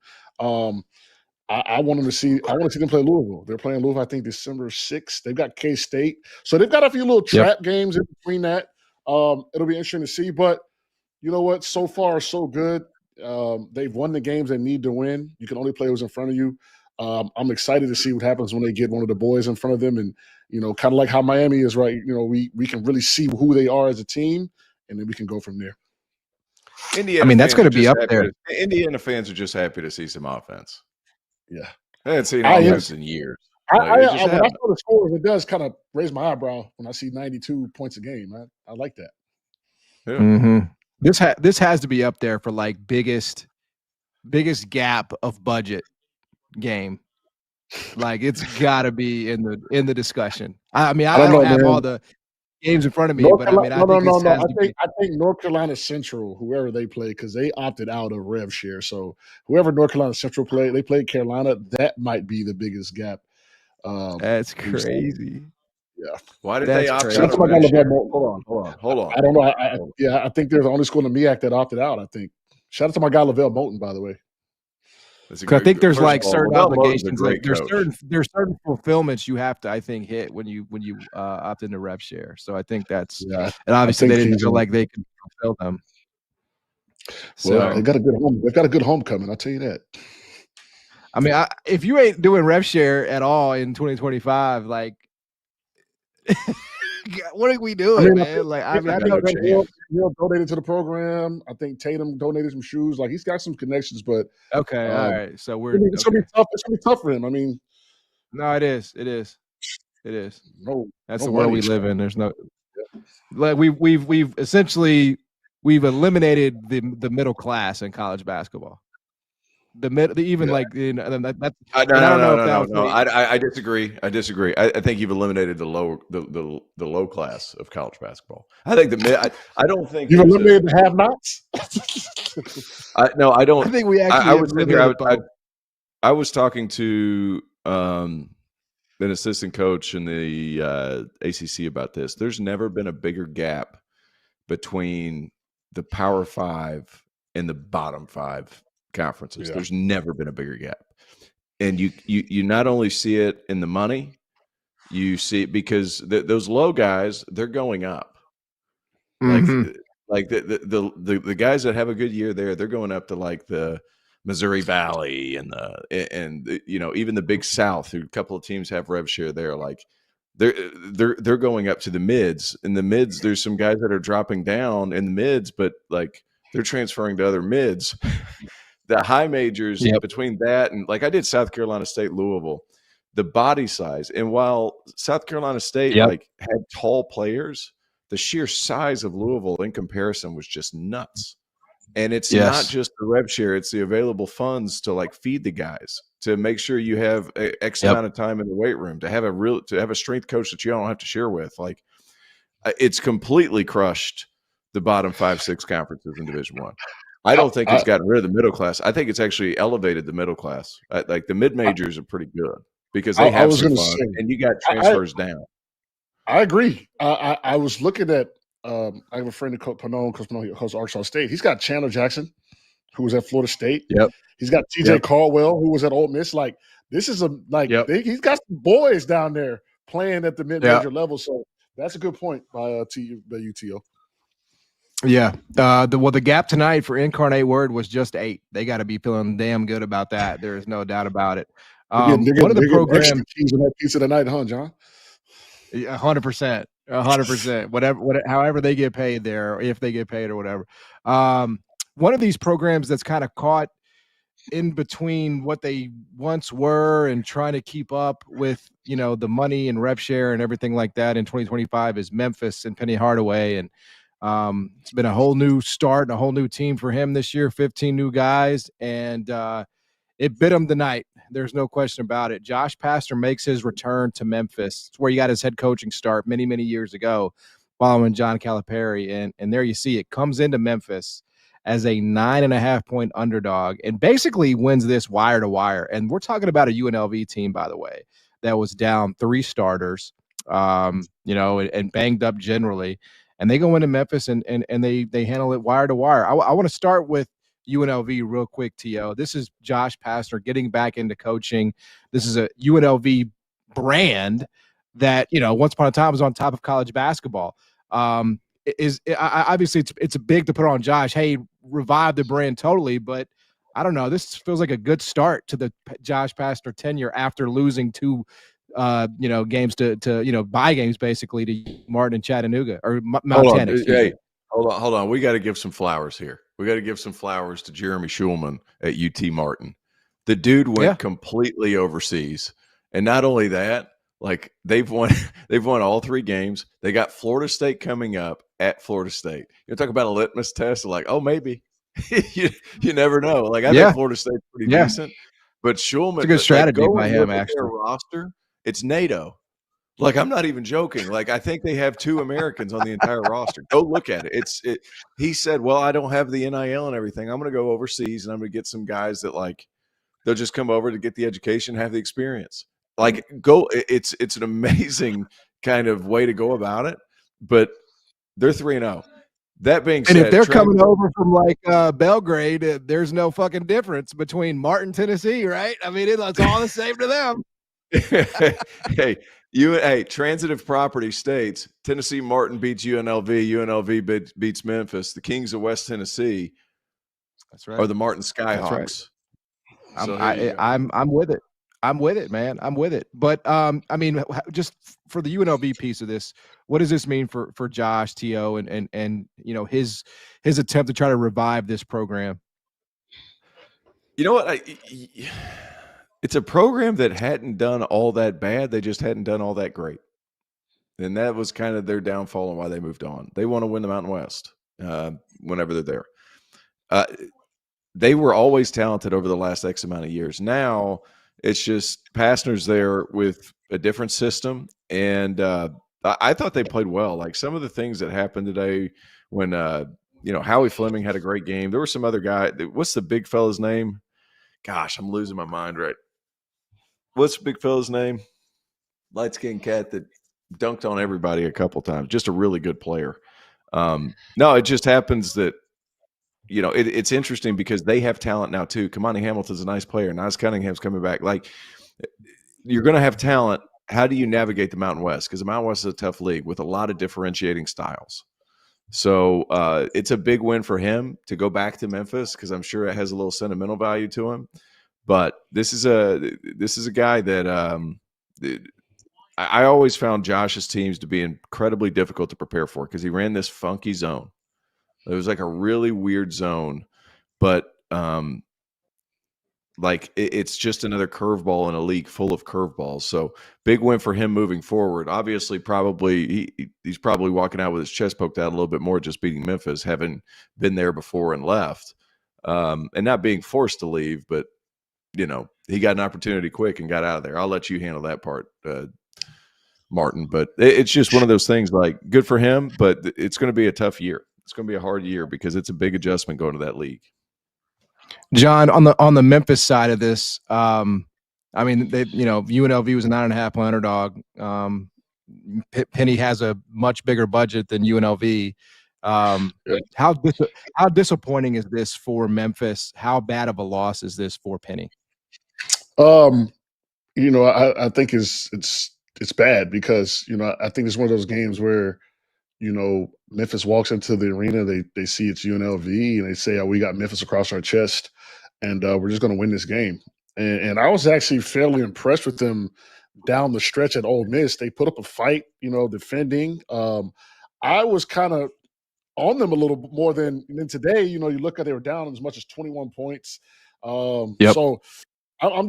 I want to see them play Louisville. They're playing Louisville, I think, December 6th. They've got K-State. So they've got a few little trap games in between that. It'll be interesting to see. But you know what? So far, so good. They've won the games they need to win. You can only play who's in front of you. I'm excited to see what happens when they get one of the boys in front of them. And, kind of like how Miami is, right? We can really see who they are as a team, and then we can go from there. That's going to be up there. Indiana fans are just happy to see some offense. Yeah. I haven't seen offense in years. When I saw the scores, it does kind of raise my eyebrow when I see 92 points a game. I like that. Yeah. Mm-hmm. This has to be up there for like biggest gap of budget game. Like it's got to be in the discussion. I don't have all the games in front of me, but I think North Carolina Central, whoever they play, because they opted out of rev share. So whoever North Carolina Central they played Carolina. That might be the biggest gap. That's crazy. Yeah. Why did they opt out? Hold on. I don't know. I think they're the only school in the MEAC that opted out. I think. Shout out to my guy Lavelle Moulton, by the way. I think there's like certain obligations, like there's certain fulfillments you have to, I think, hit when you opt into rev share. So I think that's and obviously they didn't feel like they could fulfill them. So well, they've got a good homecoming. I'll tell you that. I mean, if you ain't doing rev share at all in 2025, like, what are we doing, man? I know Neil donated to the program. I think Tatum donated some shoes. Like he's got some connections, but okay, all right. So it's gonna be tough. It's gonna be tough for him. I mean, no, it is. No, that's the world we live in. There's no like we've essentially eliminated the middle class in college basketball. I disagree. I think you've eliminated the low class of college basketball. I think I don't think you've eliminated the have-nots. I don't. I think we actually. I was talking to an assistant coach in the ACC about this. There's never been a bigger gap between the Power Five and the bottom five conferences. There's never been a bigger gap, and you not only see it in the money, you see it because those low guys, they're going up. Like the guys that have a good year they're going up to like the Missouri Valley and even the Big South, who a couple of teams have rev share there. Like they're going up to the mids. In the mids, there's some guys that are dropping down in the mids, but like they're transferring to other mids. The high majors between that and like I did South Carolina State, Louisville, the body size. And while South Carolina State like had tall players, the sheer size of Louisville in comparison was just nuts. And it's not just the rev share, it's the available funds to like feed the guys, to make sure you have X amount of time in the weight room, to have a strength coach that you don't have to share with. Like it's completely crushed the bottom 5-6 conferences in Division I. I don't think it's gotten rid of the middle class. I think it's actually elevated the middle class. Like the mid majors are pretty good because they have some fun, and you got transfers down. I agree. I was looking at. I have a friend who Coach Panone, because Panone hosts Arkansas State. He's got Chandler Jackson, who was at Florida State. Yep. He's got TJ Caldwell, who was at Ole Miss. Like this is he's got some boys down there playing at the mid-major level. So that's a good point by UTO. Yeah. The gap tonight for Incarnate Word was just 8. They got to be feeling damn good about that. There is no doubt about it. One of the programs keys on that pizza tonight, huh, John? 100%, 100%. However they get paid there, if they get paid or whatever. One of these programs that's kind of caught in between what they once were and trying to keep up with, the money and rev share and everything like that in 2025 is Memphis and Penny Hardaway. And it's been a whole new start and a whole new team for him this year, 15 new guys. And it bit him tonight. There's no question about it. Josh Pastner makes his return to Memphis. It's where he got his head coaching start many, many years ago following John Calipari. And there you see it. Comes into Memphis as a 9.5-point underdog and basically wins this wire to wire. And we're talking about a UNLV team, by the way, that was down 3 starters, and banged up generally. And they go into Memphis and they handle it wire to wire. I want to start with UNLV real quick, T.O. This is Josh Pastner getting back into coaching. This is a UNLV brand that, once upon a time was on top of college basketball. Obviously it's big to put on Josh. Hey, revive the brand totally, but I don't know. This feels like a good start to the Josh Pastner tenure after losing 2 games to bye games basically to Martin and Chattanooga or Montana. Hey, hold on. We got to give some flowers here. We got to give some flowers to Jeremy Schulman at UT Martin. The dude went completely overseas, and not only that, like they've won all 3 games. They got Florida State coming up at Florida State. You talk about a litmus test, like, oh, maybe you never know. Like I think Florida State's pretty decent, but Schulman, it's a good strategy by him. Actually, their roster, it's NATO. Like I'm not even joking. Like I think they have 2 Americans on the entire roster. Go look at it. He said, "Well, I don't have the NIL and everything. I'm going to go overseas and I'm going to get some guys that like they'll just come over to get the education, have the experience." Like go. It's an amazing kind of way to go about it. But they're 3-0. That being said, and if they're coming over from like Belgrade, there's no fucking difference between Martin, Tennessee, right? I mean, it's all the same to them. Hey, transitive property states Tennessee Martin beats UNLV, UNLV beats Memphis. The Kings of West Tennessee, that's right, are the Martin Skyhawks. Right. So I'm with it. I'm with it, man. I'm with it. But I mean, just for the UNLV piece of this, what does this mean for Josh, T.O., and his attempt to try to revive this program? You know what? It's a program that hadn't done all that bad. They just hadn't done all that great. And that was kind of their downfall and why they moved on. They want to win the Mountain West whenever they're there. They were always talented over the last X amount of years. Now it's just Pastner's there with a different system. And I thought they played well. Like some of the things that happened today when, Howie Fleming had a great game. There were some other guy. What's the big fella's name? Gosh, I'm losing my mind right. What's the big fella's name? Light-skinned cat that dunked on everybody a couple times. Just a really good player. No, it just happens that, it's interesting because they have talent now too. Kamani Hamilton's a nice player. Nice Cunningham's coming back. Like you're going to have talent. How do you navigate the Mountain West? Because the Mountain West is a tough league with a lot of differentiating styles. So it's a big win for him to go back to Memphis because I'm sure it has a little sentimental value to him. But this is a guy that I always found Josh's teams to be incredibly difficult to prepare for because he ran this funky zone. It was like a really weird zone, but it's just another curveball in a league full of curveballs. So big win for him moving forward. Obviously, he's probably walking out with his chest poked out a little bit more just beating Memphis, having been there before and left, and not being forced to leave, but he got an opportunity quick and got out of there. I'll let you handle that part, Martin. But it's just one of those things. Like good for him, but it's going to be a tough year. It's going to be a hard year because it's a big adjustment going to that league. John, on the Memphis side of this, UNLV was a 9.5 underdog. Penny has a much bigger budget than UNLV. How disappointing is this for Memphis? How bad of a loss is this for Penny? I think it's it's bad because, I think it's one of those games where, Memphis walks into the arena, they see it's UNLV, and they say, "Oh, we got Memphis across our chest, and we're just going to win this game." And I was actually fairly impressed with them down the stretch at Ole Miss. They put up a fight, defending. I was kind of on them a little bit more than today. You look at they were down as much as 21 points. Yep. So I'm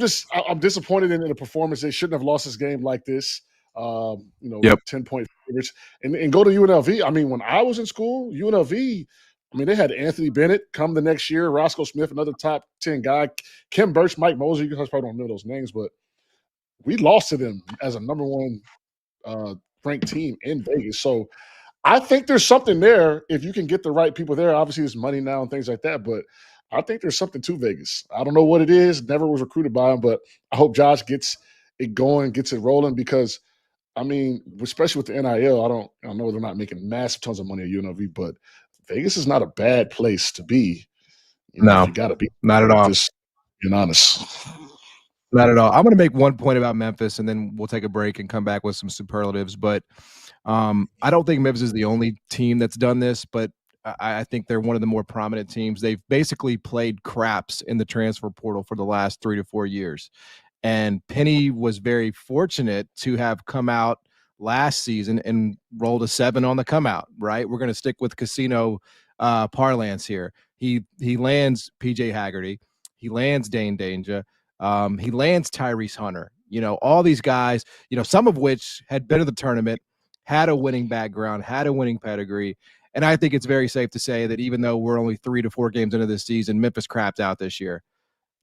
disappointed in the performance. They shouldn't have lost this game like this. 10-point favorites and go to UNLV. I mean, when I was in school, UNLV, they had Anthony Bennett come the next year, Roscoe Smith, another top 10 guy, Kim Birch, Mike Moser. You guys probably don't know those names, but we lost to them as a number one ranked team in Vegas. So I think there's something there if you can get the right people there. Obviously, there's money now and things like that, but I think there's something to Vegas. I don't know what it is. Never was recruited by him, but I hope Josh gets it going, gets it rolling because, especially with the NIL, I know they're not making massive tons of money at UNLV, but Vegas is not a bad place to be. No, you got to be. Not at all. Just being honest. Not at all. I'm going to make one point about Memphis, and then we'll take a break and come back with some superlatives. But I don't think Memphis is the only team that's done this, but I think they're one of the more prominent teams. They've basically played craps in the transfer portal for the last 3 to 4 years. And Penny was very fortunate to have come out last season and rolled a 7 on the come out, right? We're going to stick with casino parlance here. He lands PJ Haggerty. He lands Dane Danger. He lands Tyrese Hunter. All these guys, some of which had been to the tournament, had a winning background, had a winning pedigree. And I think it's very safe to say that even though we're only 3 to 4 games into this season, Memphis crapped out this year.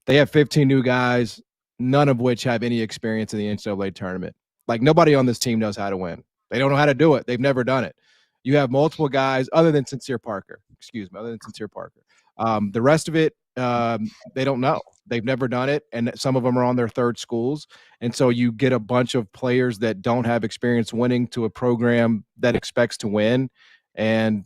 They have 15 new guys, none of which have any experience in the NCAA tournament. Like, nobody on this team knows how to win. They don't know how to do it. They've never done it. You have multiple guys other than Sincere Parker. The rest of it, they don't know. They've never done it, and some of them are on their third schools. And so you get a bunch of players that don't have experience winning to a program that expects to win, and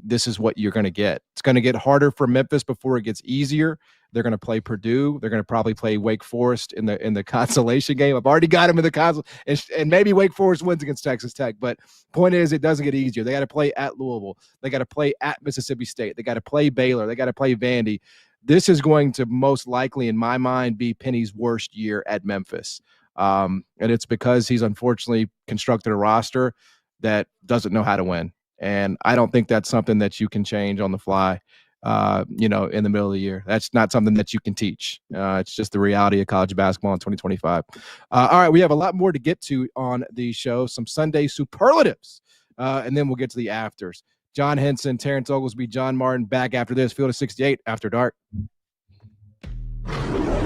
this is what you're going to get. It's going to get harder for Memphis before it gets easier. They're going to play Purdue. They're going to probably play Wake Forest in the consolation game. I've already got them in the console, and maybe Wake Forest wins against Texas Tech. But point is, it doesn't get easier. They got to play at Louisville. They got to play at Mississippi State. They got to play Baylor. They got to play Vandy. This is going to most likely, in my mind, be Penny's worst year at Memphis. And it's because he's unfortunately constructed a roster that doesn't know how to win. And I don't think that's something that you can change on the fly, in the middle of the year. That's not something that you can teach. It's just the reality of college basketball in 2025. All right, we have a lot more to get to on the show, some Sunday superlatives, and then we'll get to the afters. John Henson, Terrence Oglesby, John Martin, back after this. Field of 68 after dark.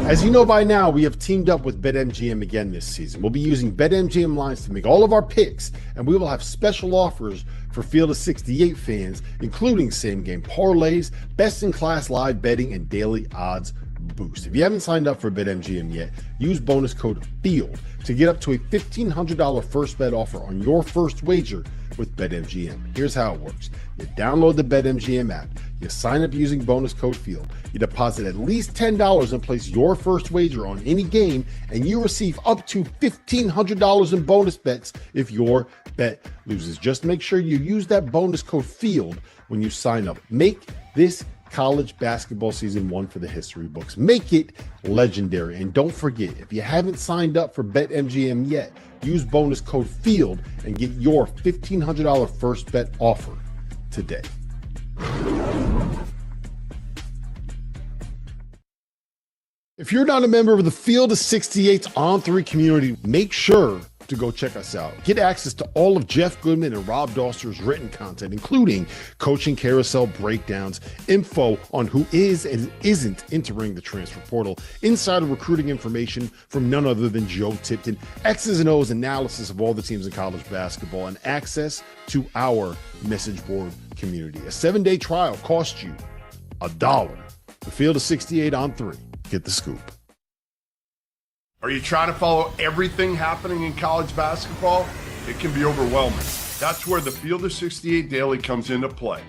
As you know by now, we have teamed up with BetMGM again this season. We'll be using BetMGM lines to make all of our picks, and we will have special offers for Field of 68 fans, including same-game parlays, best-in-class live betting, and daily odds boost. If you haven't signed up for BetMGM yet, use bonus code FIELD to get up to a $1,500 first bet offer on your first wager with BetMGM. Here's how it works. You download the BetMGM app, you sign up using bonus code FIELD, you deposit at least $10 and place your first wager on any game, and you receive up to $1,500 in bonus bets if your bet loses. Just make sure you use that bonus code FIELD when you sign up. Make this college basketball season one for the history books. Make it legendary. And don't forget, if you haven't signed up for BetMGM yet, use bonus code FIELD and get your $1,500 first bet offer today. If you're not a member of the Field of 68's On3 community, make sure to go check us out. Get access to all of Jeff Goodman and Rob Doster's written content, including coaching carousel breakdowns, info on who is and isn't entering the transfer portal, insider recruiting information from none other than Joe Tipton, X's and O's analysis of all the teams in college basketball, and access to our message board community. A 7-day trial costs you $1. The Field of 68 on 3. Get the scoop. Are you trying to follow everything happening in college basketball? It can be overwhelming. That's where the Field of 68 Daily comes into play.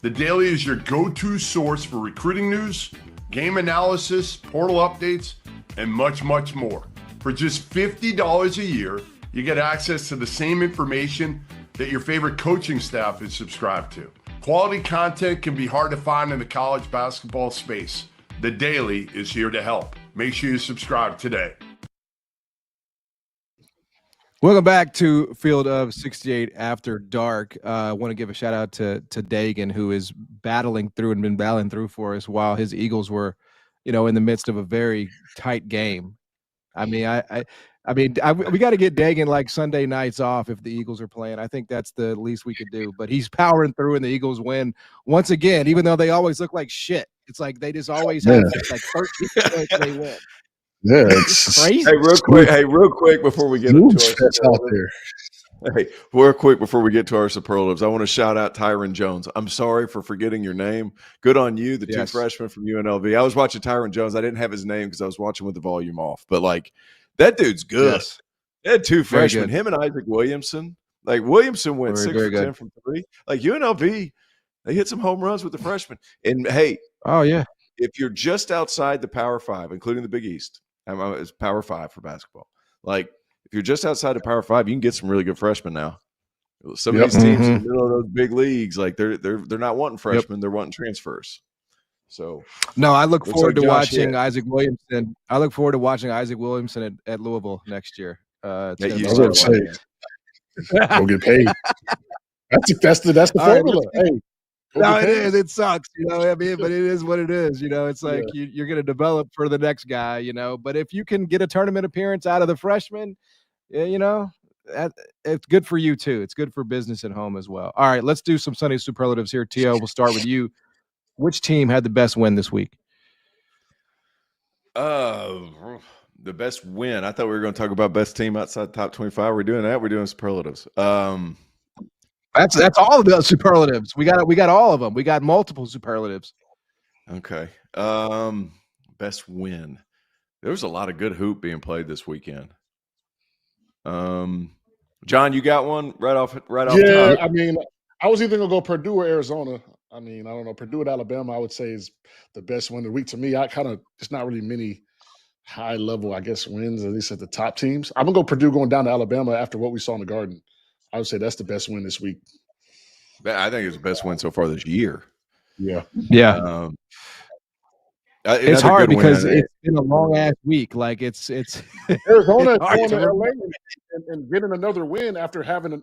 The Daily is your go-to source for recruiting news, game analysis, portal updates, and much, much more. For just $50 a year, you get access to the same information that your favorite coaching staff is subscribed to. Quality content can be hard to find in the college basketball space. The Daily is here to help. Make sure you subscribe today. Welcome back to Field of 68 After Dark. I want to give a shout out to Dagan, who is battling through and been battling through for us while his Eagles were, in the midst of a very tight game. I mean, we got to get Dagan like Sunday nights off if the Eagles are playing. I think that's the least we could do. But he's powering through, and the Eagles win once again, even though they always look like shit. It's like they just always have like 13 points they win. Yeah, it's crazy. Hey, real quick before we get into our superlatives, I want to shout out Tyron Jones. I'm sorry for forgetting your name. Good on you, the two freshmen from UNLV. I was watching Tyron Jones. I didn't have his name because I was watching with the volume off. But like, that dude's good. Yes. They had two freshmen, him and Isaac Williamson. Like Williamson went 6 for 10 from 3. Like UNLV, they hit some home runs with the freshmen. And hey, if you're just outside the Power 5, including the Big East. It's Power 5 for basketball. Like, if you're just outside the Power 5, you can get some really good freshmen now. Some of these teams in the middle of those big leagues, like they're not wanting freshmen, they're wanting transfers. So no, I look forward to watching Isaac Williamson. I look forward to watching Isaac Williamson at Louisville next year. Go get paid. That's the formula. Hey. No, it is. It sucks, but it is what it is. It's like you're going to develop for the next guy, But if you can get a tournament appearance out of the freshman, it's good for you too. It's good for business at home as well. All right, let's do some Sunday superlatives here. T.O., we'll start with you. Which team had the best win this week? The best win. I thought we were going to talk about best team outside top 25. We're doing that. We're doing superlatives. That's all of the superlatives. We got all of them. We got multiple superlatives. Okay. Best win. There was a lot of good hoop being played this weekend. John, you got one right off top? I mean, I was either gonna go Purdue or Arizona. I mean, I don't know. Purdue at Alabama, I would say, is the best win of the week. To me, it's not really many high level, I guess, wins, at least at the top teams. I'm gonna go Purdue going down to Alabama after what we saw in the Garden. I would say that's the best win this week. I think it's the best win so far this year. Yeah. It's hard because it's been a long ass week. Like it's Arizona going to LA and getting another win after having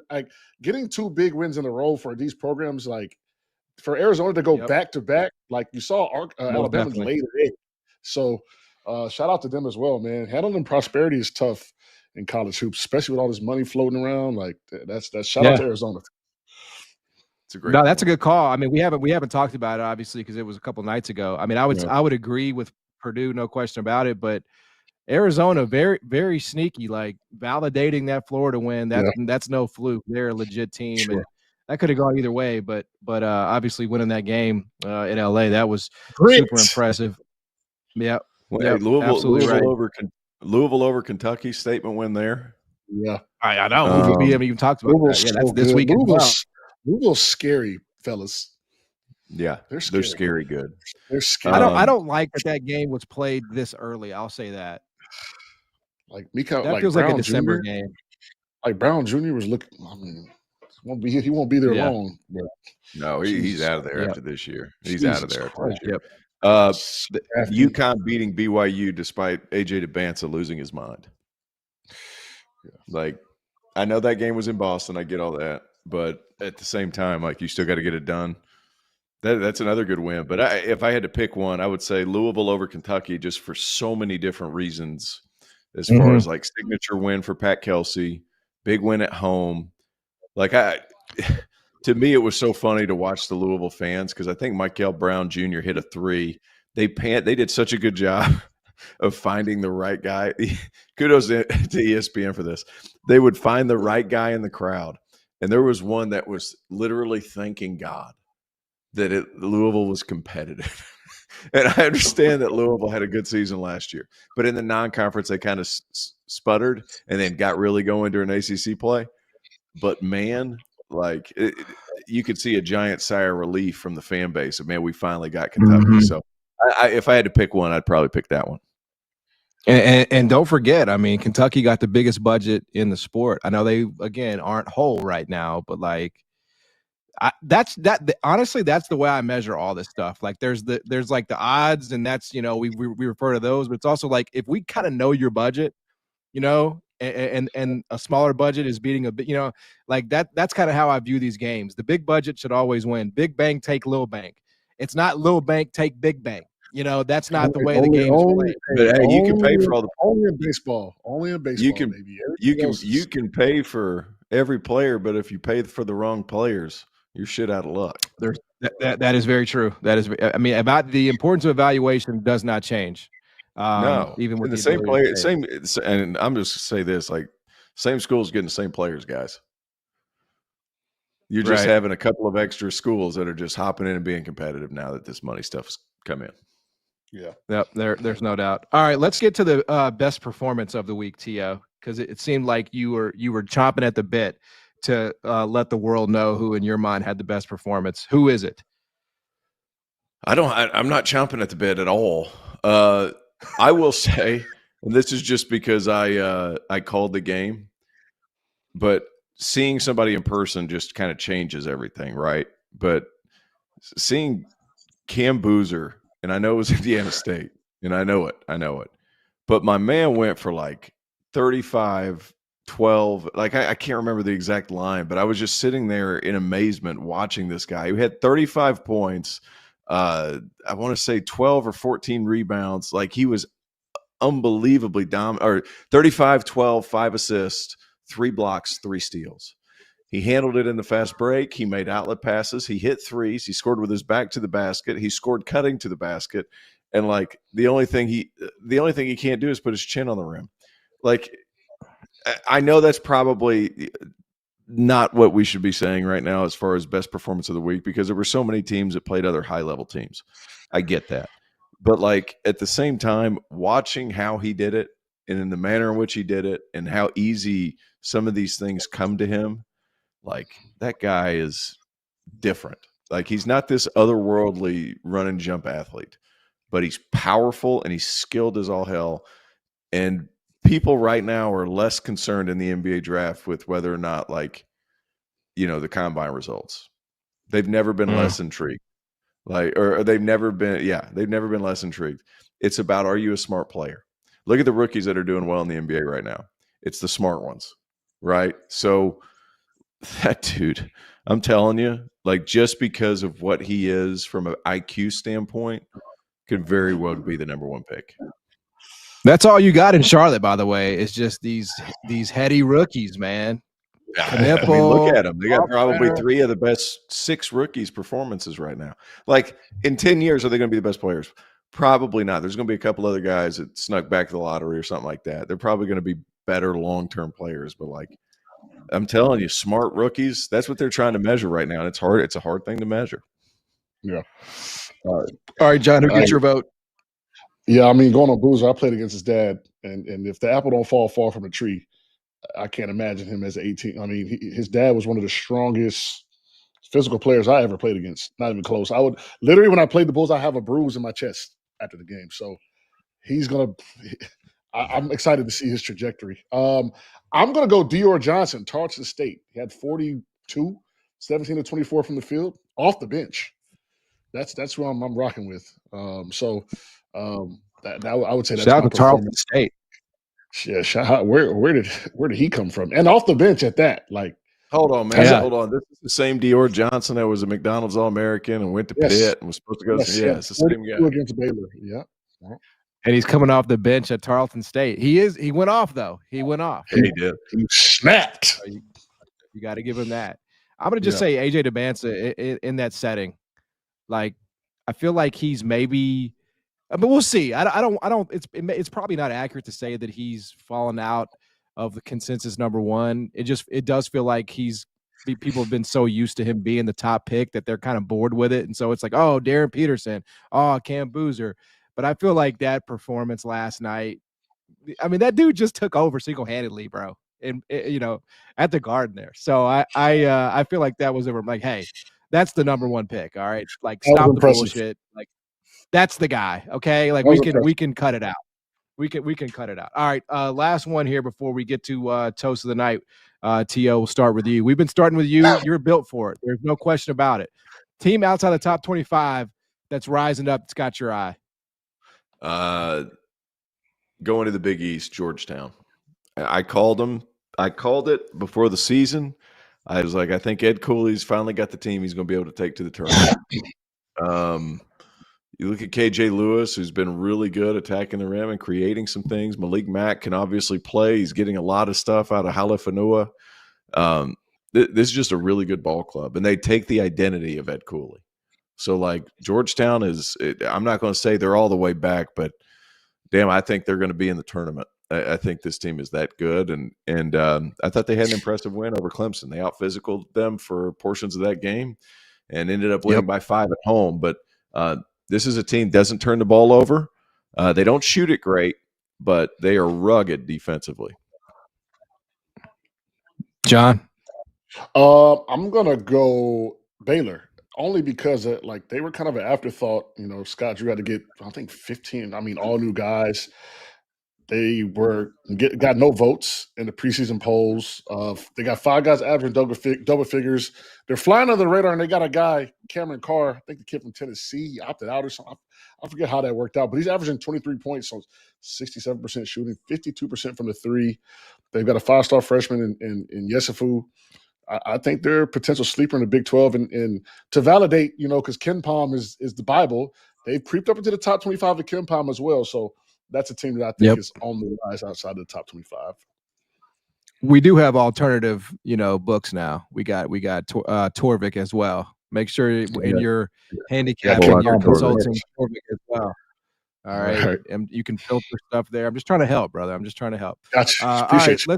getting 2 big wins in a row for these programs. Like for Arizona to go back to back, like you saw Alabama's later. So shout out to them as well, man. Handling prosperity is tough in college hoops, especially with all this money floating around. Like that's shout out to Arizona. That's a good call. I mean, we haven't talked about it obviously because it was a couple nights ago. I mean, I would agree with Purdue, no question about it. But Arizona, very very sneaky, like validating that Florida win. That's no fluke. They're a legit team, and that could have gone either way. But obviously winning that game in LA, that was super impressive. Yeah, Louisville over Kentucky, statement win there. Yeah, I know. We haven't even talked about that. Yeah, that's this weekend. Louisville's scary, fellas. Yeah, they're scary good. They're scary. I don't like that game was played this early. I'll say that. Like Mika, that feels Brown like a December Jr. game. Like Brown Jr. was looking. I mean, he won't be there long. But no, he's out of there after this year. He's out of there after this year. Yep. UConn beating BYU despite AJ DeBanza losing his mind. Yeah. Like, I know that game was in Boston. I get all that. But at the same time, like, you still got to get it done. That's another good win. But if I had to pick one, I would say Louisville over Kentucky just for so many different reasons as far as, like, signature win for Pat Kelsey, big win at home. Like, to me, it was so funny to watch the Louisville fans because I think Michael Brown Jr. hit a 3. They did such a good job of finding the right guy. Kudos to ESPN for this. They would find the right guy in the crowd. And there was one that was literally thanking God that Louisville was competitive. And I understand that Louisville had a good season last year. But in the non-conference, they kind of sputtered and then got really going during ACC play. But, man, like you could see a giant sigh of relief from the fan base of, man, we finally got Kentucky. So if I had to pick one, I'd probably pick that one. And don't forget, I mean, Kentucky got the biggest budget in the sport. I know they, again, aren't whole right now, but like, honestly, that's the way I measure all this stuff. Like there's like the odds, and that's, we refer to those, but it's also like, if we kind of know your budget, and a smaller budget is beating a bit, like that's kind of how I view these games. The big budget should always win. Big bank take little bank. It's not little bank take big bank. That's not the way the game is played. But hey, you can pay for all the only in baseball. Only in baseball, baby. You can pay for every player, but if you pay for the wrong players, you're shit out of luck. That is very true. That is, I mean, about the importance of evaluation does not change. No, even with the same player, and I'm just say this, like, same schools getting the same players, guys. You're just having a couple of extra schools that are just hopping in and being competitive now that this money stuff's come in. Yeah. Yep. There's no doubt. All right, let's get to the best performance of the week, T.O., because it seemed like you were chomping at the bit to let the world know who in your mind had the best performance. Who is it? I'm not chomping at the bit at all. I will say, and this is just because I called the game, but seeing somebody in person just kind of changes everything, right? But seeing Cam Boozer, and I know it was Indiana State, and I know it, but my man went for like 35, 12. Like, I can't remember the exact line, but I was just sitting there in amazement watching this guy who had 35 points. I want to say 12 or 14 rebounds. Like, he was unbelievably dominant. Or 35, 12, 5 assists, 3 blocks, 3 steals. He handled it in the fast break. He made outlet passes. He hit threes. He scored with his back to the basket. He scored cutting to the basket. And like, the only thing he can't do is put his chin on the rim. Like, I know that's probably not what we should be saying right now as far as best performance of the week, because there were so many teams that played other high-level teams. I get that. But like, at the same time, watching how he did it and in the manner in which he did it and how easy some of these things come to him, like, that guy is different. Like, he's not this otherworldly run and jump athlete, but he's powerful and he's skilled as all hell. And people right now are less concerned in the NBA draft with whether or not, like, the combine results. They've never been less intrigued. Like, or they've never been less intrigued. It's about, are you a smart player? Look at the rookies that are doing well in the NBA right now. It's the smart ones, right? So that dude, I'm telling you, like, just because of what he is from an IQ standpoint, could very well be the number 1 pick. That's all you got in Charlotte, by the way. It's just these heady rookies, man. I mean, look at them. They got probably 3 of the best 6 rookies performances right now. Like, in 10 years, are they going to be the best players? Probably not. There's going to be a couple other guys that snuck back to the lottery or something like that. They're probably going to be better long-term players. But, like, I'm telling you, smart rookies, that's what they're trying to measure right now. And it's hard. It's a hard thing to measure. Yeah. All right, John, who gets your vote? Yeah, I mean, going on Boozer, I played against his dad, and if the apple don't fall far from a tree, I can't imagine him as an 18. I mean, his dad was one of the strongest physical players I ever played against. Not even close. I would literally, when I played the Bulls, I have a bruise in my chest after the game. So he's gonna. I'm excited to see his trajectory. I'm gonna go Dior Johnson, Tarleton State. He had 42, 17 to 24 from the field, off the bench. That's who I'm rocking with. That I would say that's shout out to Tarleton State. Yeah, shout out. Where did he come from? And off the bench at that. Like, hold on, man. Yeah. Hold on. This is the same Dior Johnson that was a McDonald's All-American and went to Pitt and was supposed to go. It's the same guy against Baylor. Yeah. And he's coming off the bench at Tarleton State. He went off though. He went off. He did. He snapped. You got to give him that. I'm gonna just say AJ DeBanza in that setting. Like, I feel like he's maybe, but we'll see. I don't. It's probably not accurate to say that he's fallen out of the consensus number 1. It does feel like people have been so used to him being the top pick that they're kind of bored with it, and so it's like, oh, Darren Peterson, oh, Cam Boozer. But I feel like that performance last night, I mean, that dude just took over single-handedly, bro, and at the Garden there. So I feel like that was like, hey, that's the number 1 pick. All right, like, stop the bullshit. Like, that's the guy. Okay, like, we can cut it out. We can cut it out. All right, last one here before we get to toast of the night. T.O., we'll start with you. We've been starting with you. You're built for it. There's no question about it. Team outside the top 25 that's rising up, it's got your eye. Going to the Big East, Georgetown. I called them. I called it before the season. I was like, I think Ed Cooley's finally got the team he's going to be able to take to the tournament. You look at KJ Lewis, who's been really good attacking the rim and creating some things. Malik Mack can obviously play. He's getting a lot of stuff out of Halifanua. This is just a really good ball club, and they take the identity of Ed Cooley. So, like, Georgetown is – I'm not going to say they're all the way back, but, damn, I think they're going to be in the tournament. I think this team is that good, and I thought they had an impressive win over Clemson. They out-physicaled them for portions of that game and ended up winning by 5 at home. But this is a team that doesn't turn the ball over. They don't shoot it great, but they are rugged defensively. John? I'm going to go Baylor. Only because they were kind of an afterthought. You know, Scott Drew had to get, I think, 15. I mean, all new guys. They got no votes in the preseason polls. They got 5 guys averaging double figures. They're flying under the radar, and they got a guy, Cameron Carr, I think the kid from Tennessee, he opted out or something. I forget how that worked out, but he's averaging 23 points, so 67% shooting, 52% from the 3. They've got a 5-star freshman in Yesufu. I think they're a potential sleeper in the Big 12. And to validate, you know, because Ken Palm is the Bible, they've creeped up into the top 25 of Ken Palm as well. So that's a team that I think is on the rise outside of the top 25. We do have alternative, you know, books now. We got Torvik as well. Make sure in your handicapping, you're consulting Torvik as well. All right. And you can filter stuff there. I'm just trying to help, brother. I'm just trying to help. Gotcha. Appreciate you.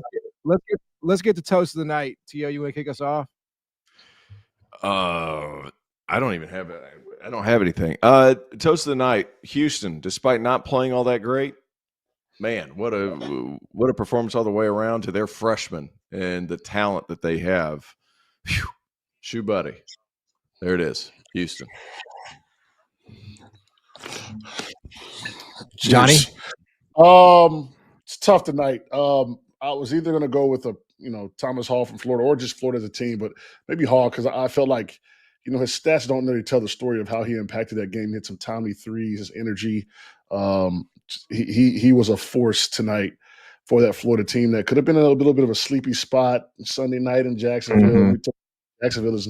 Let's get to toast of the night. T.O., you want to kick us off? I don't even have it. I don't have anything. Toast of the night, Houston. Despite not playing all that great, man, what a performance all the way around to their freshmen and the talent that they have. Whew. Shoe buddy. There it is, Houston. Johnny? It's tough tonight. I was either going to go with Thomas Hall from Florida or just Florida as a team, but maybe Hall because I felt like, you know, his stats don't really tell the story of how he impacted that game. He hit some timely threes, his energy. He was a force tonight for that Florida team that could have been a little bit of a sleepy spot Sunday night in Jacksonville. Mm-hmm. Jacksonville is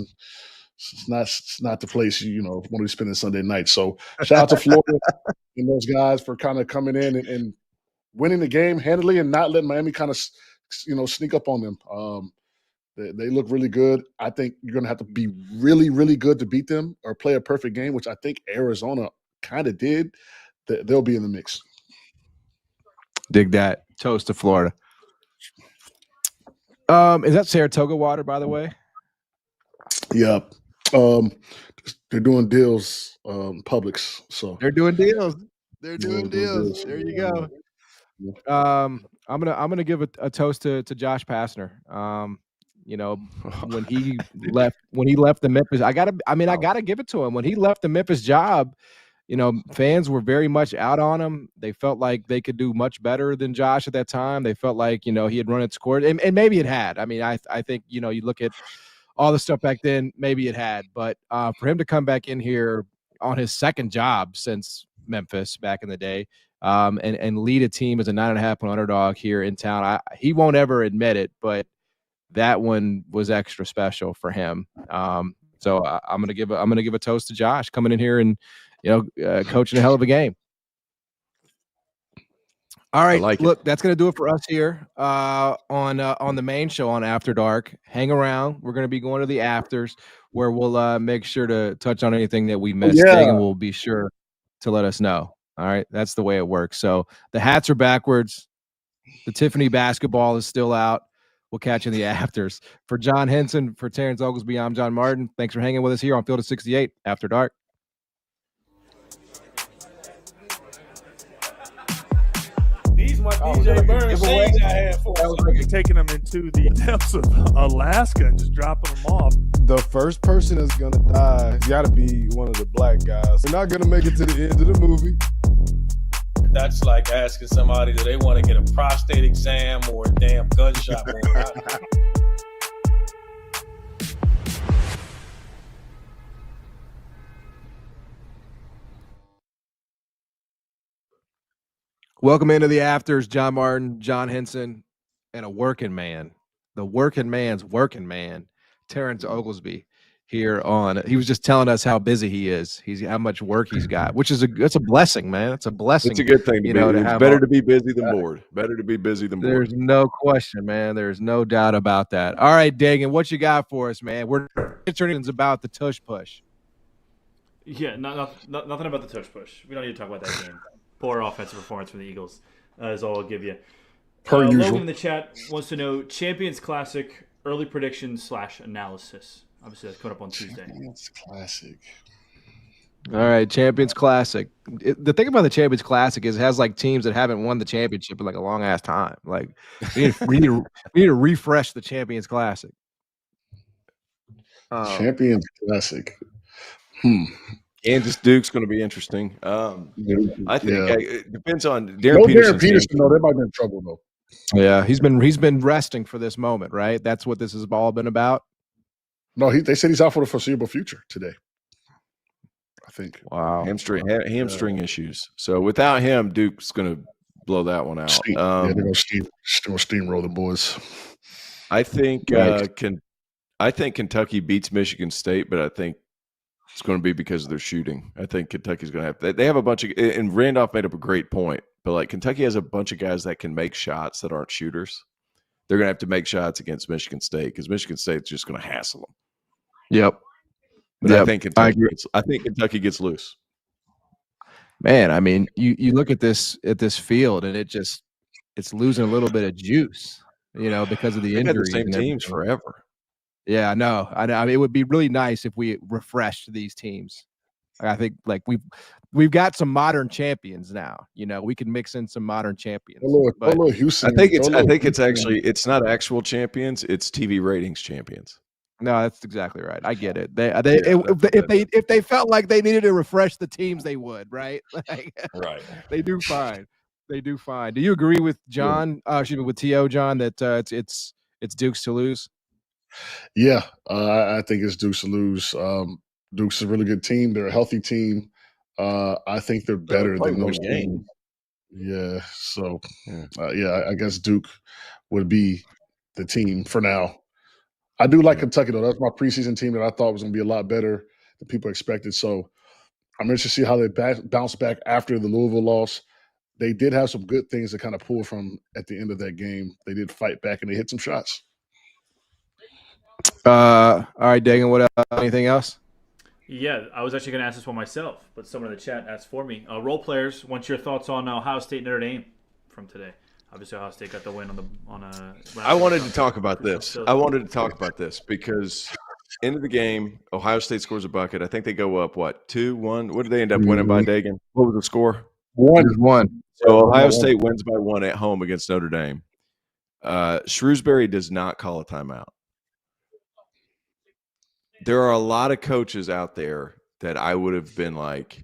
it's not the place you want to be spending Sunday night. So shout out to Florida and those guys for kind of coming in and winning the game handily and not letting Miami kind of sneak up on them. They look really good. I think you're going to have to be really, really good to beat them or play a perfect game, which I think Arizona kind of did. They'll be in the mix. Dig that. Toast to Florida. Is that Saratoga water, by the way? Yeah. They're doing deals, Publix. So they're doing deals. They're doing deals. There you go. Yeah. I'm gonna give a toast to Josh Pastner. When he left the Memphis, I gotta give it to him. When he left the Memphis job, fans were very much out on him. They felt like they could do much better than Josh at that time. They felt like, he had run its course, and maybe it had. I mean, I think, you look at all the stuff back then, maybe it had. But for him to come back in here on his second job since Memphis back in the day, and lead a team as a 9.5-point underdog here in town, he won't ever admit it, but that one was extra special for him. So I'm gonna give a toast to Josh coming in here and coaching a hell of a game. All right, look, that's gonna do it for us here on the main show on After Dark. Hang around. We're gonna be going to the afters where we'll make sure to touch on anything that we missed, and we'll be sure to let us know. All right, that's the way it works. So the hats are backwards. The Tiffany basketball is still out. We'll catch you in the afters. For John Henson, for Terrence Oglesby, I'm John Martin. Thanks for hanging with us here on Field of 68 After Dark. These my DJ Burns shades I had for. That was like taking them into the depths of Alaska and just dropping them off. The first person that's gonna die got to be one of the black guys. They're not gonna make it to the end of the movie. that's like asking somebody, do they want to get a prostate exam or a damn gunshot wound? Welcome into the afters, John Martin, John Henson, and a working man, the working man's working man, Terrence Oglesby. Here on, he was just telling us how busy he is. How much work he's got, which is that's a blessing, man. It's a blessing. It's a good thing, you know. It's better to be busy than bored. Better to be busy than bored. There's no question, man. There's no doubt about that. All right, Dagan, what you got for us, man? We're turning about the tush push. Yeah, nothing about the tush push. We don't need to talk about that game. Poor offensive performance from the Eagles is all I'll give you. Per usual. Logan in the chat wants to know Champions Classic early predictions / analysis. Obviously, that's coming up on Tuesday. Champions Classic. All right, Champions Classic. The thing about the Champions Classic is it has like teams that haven't won the championship in like a long ass time. Like we need to refresh the Champions Classic. Champions Classic. Kansas Duke's going to be interesting. I think it depends on Darren Peterson. Peterson. No, they might be in trouble though. Yeah, he's been resting for this moment, right? That's what this has all been about. No, they said he's out for the foreseeable future today. I think. Wow. Hamstring issues. So without him, Duke's going to blow that one out. They're going to steamroll the boys. I think Kentucky beats Michigan State, but I think it's going to be because of their shooting. I think Kentucky's going to have – they have a bunch of – and Randolph made up a great point, but like Kentucky has a bunch of guys that can make shots that aren't shooters. They're going to have to make shots against Michigan State because Michigan State's just going to hassle them. Yep. But I think Kentucky gets loose. Man, I mean, you look at this field and it's losing a little bit of juice, because of the injuries. They've had the same teams forever. Yeah, I know. I mean, it would be really nice if we refreshed these teams. I think like we've got some modern champions now. We can mix in some modern champions. Houston. I think it's not actual champions; it's TV ratings champions. No, that's exactly right. I get it. If they felt like they needed to refresh the teams, they would, right? Right. They do fine. They do fine. Do you agree with John? With T.O. John that it's Duke's to lose? Yeah, I think it's Duke's to lose. Duke's a really good team. They're a healthy team. I think they're better than most teams. Yeah. So, I guess Duke would be the team for now. I do like Kentucky, though. That's my preseason team that I thought was going to be a lot better than people expected. So I'm interested to see how they bounce back after the Louisville loss. They did have some good things to kind of pull from at the end of that game. They did fight back, and they hit some shots. All right, Dagan, what anything else? Yeah, I was actually going to ask this one myself, but someone in the chat asked for me. Role players, what's your thoughts on Ohio State Notre Dame from today? Obviously, Ohio State got the win on a. I wanted to talk about this. Because end of the game, Ohio State scores a bucket. I think they go up 2-1. What did they end up winning by, Dagan? What was the score? 1-1. So Ohio State wins by 1 at home against Notre Dame. Shrewsbury does not call a timeout. There are a lot of coaches out there that I would have been like,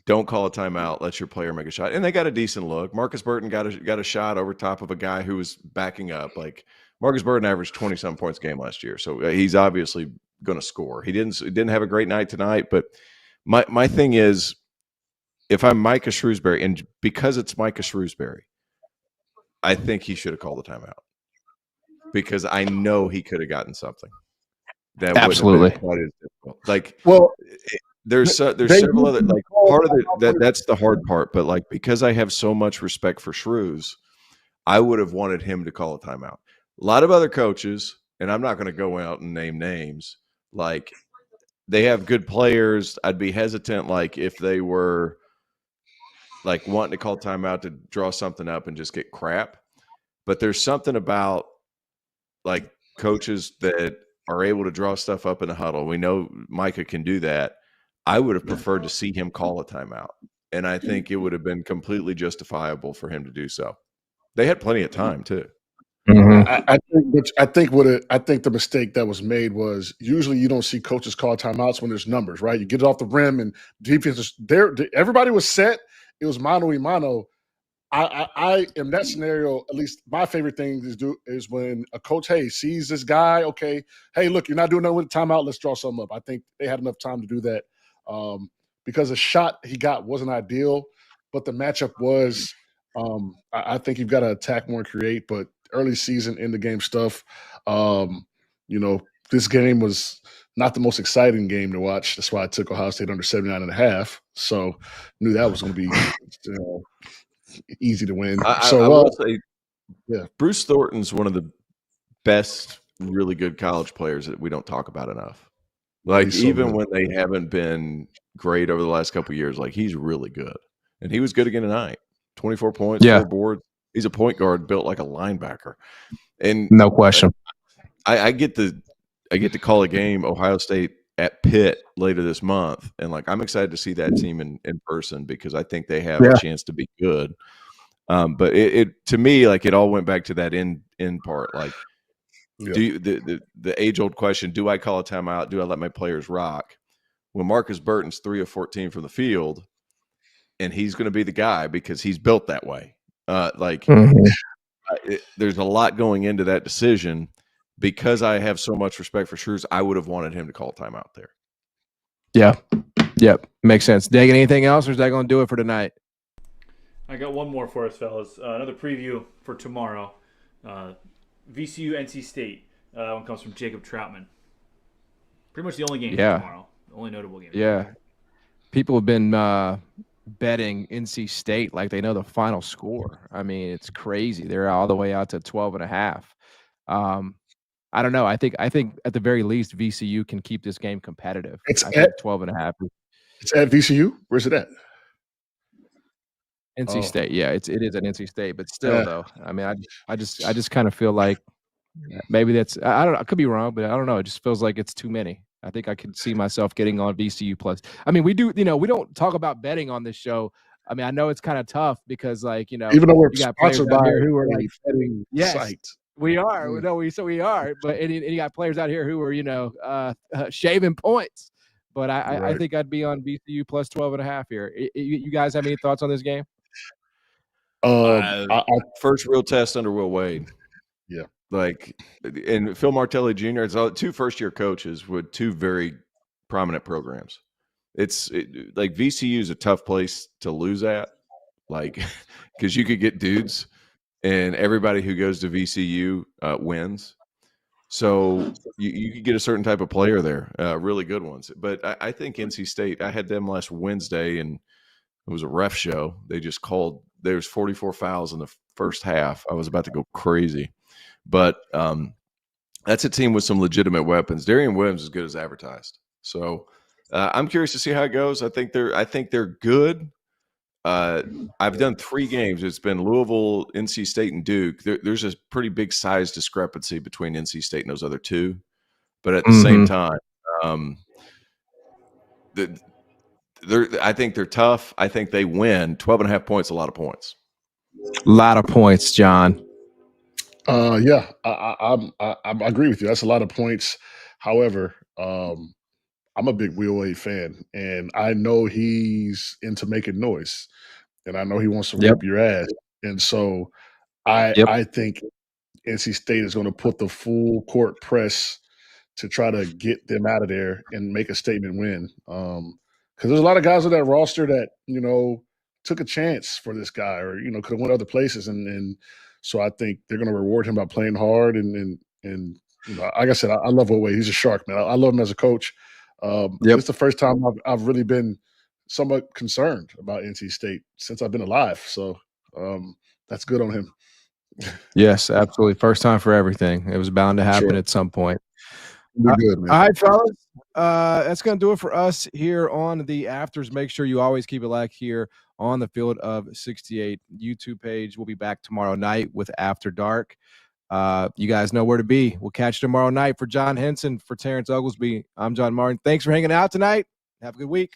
don't call a timeout, let your player make a shot. And they got a decent look. Marcus Burton got a shot over top of a guy who was backing up. Like Marcus Burton averaged 20-some points a game last year. So he's obviously going to score. He didn't have a great night tonight, but my thing is, if I'm Micah Shrewsbury, and because it's Micah Shrewsbury, I think he should have called the timeout because I know he could have gotten something. That absolutely quite as difficult. Like, well, there's several other like part of that's the hard part. But like because I have so much respect for Shrews, I would have wanted him to call a timeout. A lot of other coaches, and I'm not going to go out and name names. Like they have good players. I'd be hesitant. Like if they were like wanting to call timeout to draw something up and just get crap. But there's something about like coaches that are able to draw stuff up in the huddle. We know Micah can do that. I would have preferred to see him call a timeout. And I think it would have been completely justifiable for him to do so. They had plenty of time too. Mm-hmm. I think the mistake that was made was usually you don't see coaches call timeouts when there's numbers, right? You get it off the rim and defense is there. Everybody was set it was mano a mano. I in that scenario, at least my favorite thing is when a coach, hey, sees this guy, okay, hey, look, you're not doing nothing with the timeout, let's draw something up. I think they had enough time to do that because the shot he got wasn't ideal, but the matchup was. I think you've got to attack more and create, but early season, in the game stuff, this game was not the most exciting game to watch. That's why I took Ohio State under 79.5. So knew that was going to be easy to win. I So will say, yeah. Bruce Thornton's one of the best, really good college players that we don't talk about enough. Like, He's so even good. when they haven't been great over the last couple of years, like, he's really good. And he was good again tonight. 24 points, 4 boards. He's a point guard built like a linebacker. And No question. I get to call a game Ohio State at Pitt later this month, and like I'm excited to see that team in person because I think they have a chance to be good. But it to me, like, it all went back to that end part. Like, do you, the age old question: do I call a timeout? Do I let my players rock? When Marcus Burton's 3 of 14 from the field, and he's going to be the guy because he's built that way. There's a lot going into that decision. Because I have so much respect for Shrews, I would have wanted him to call a timeout there. Yeah. Yep. Makes sense. Dagan, anything else, or is that going to do it for tonight? I got one more for us, fellas. Another preview for tomorrow. VCU, NC State. That one comes from Jacob Troutman. Pretty much the only game tomorrow. The only notable game. Yeah. People have been betting NC State like they know the final score. I mean, it's crazy. They're all the way out to 12.5. I don't know. I think at the very least VCU can keep this game competitive. It's I at think 12.5. It's at VCU. Where's it at? NC State. Yeah, it is at NC State, but still though. I mean, I just kind of feel like maybe that's I don't know. I could be wrong, but I don't know. It just feels like it's too many. I think I could see myself getting on VCU plus. I mean, we don't talk about betting on this show. I mean, I know it's kind of tough because, like, even though we're you got sponsored by who are like betting site. We are. We are. But and you got players out here who are, shaving points. But I think I'd be on VCU plus 12.5 here. You guys have any thoughts on this game? First real test under Will Wade. Yeah. Like, and Phil Martelli Jr. It's all 2 first-year coaches with 2 very prominent programs. Like VCU is a tough place to lose at, like, because you could get dudes. And everybody who goes to VCU wins. So you could get a certain type of player there, really good ones. But I think NC State, I had them last Wednesday, and it was a ref show. They just called – there's 44 fouls in the first half. I was about to go crazy. But that's a team with some legitimate weapons. Darian Williams is good as advertised. So I'm curious to see how it goes. I think they're good. I've done 3 games. It's been Louisville, NC State, and Duke. There's a pretty big size discrepancy between NC State and those other 2. But at the same time, I think they're tough. I think they win. 12.5 points, a lot of points. A lot of points, John. Yeah, I agree with you. That's a lot of points. However, I'm a big Will Wade fan, and I know he's into making noise, and I know he wants to whip your ass. And so I think NC State is going to put the full court press to try to get them out of there and make a statement win. Because there's a lot of guys on that roster that, took a chance for this guy or, could have went other places. And so I think they're going to reward him by playing hard. And like I said, I love Will Wade. He's a shark, man. I love him as a coach. It's the first time I've really been somewhat concerned about NC State since I've been alive. So that's good on him. Yes, absolutely. First time for everything. It was bound to happen at some point. Good, man. All right, fellas. That's going to do it for us here on the Afters. Make sure you always keep it like here on the Field of 68 YouTube page. We'll be back tomorrow night with After Dark. You guys know where to be. We'll catch you tomorrow night. For John Henson, for Terrence Oglesby, I'm John Martin. Thanks for hanging out tonight. Have a good week.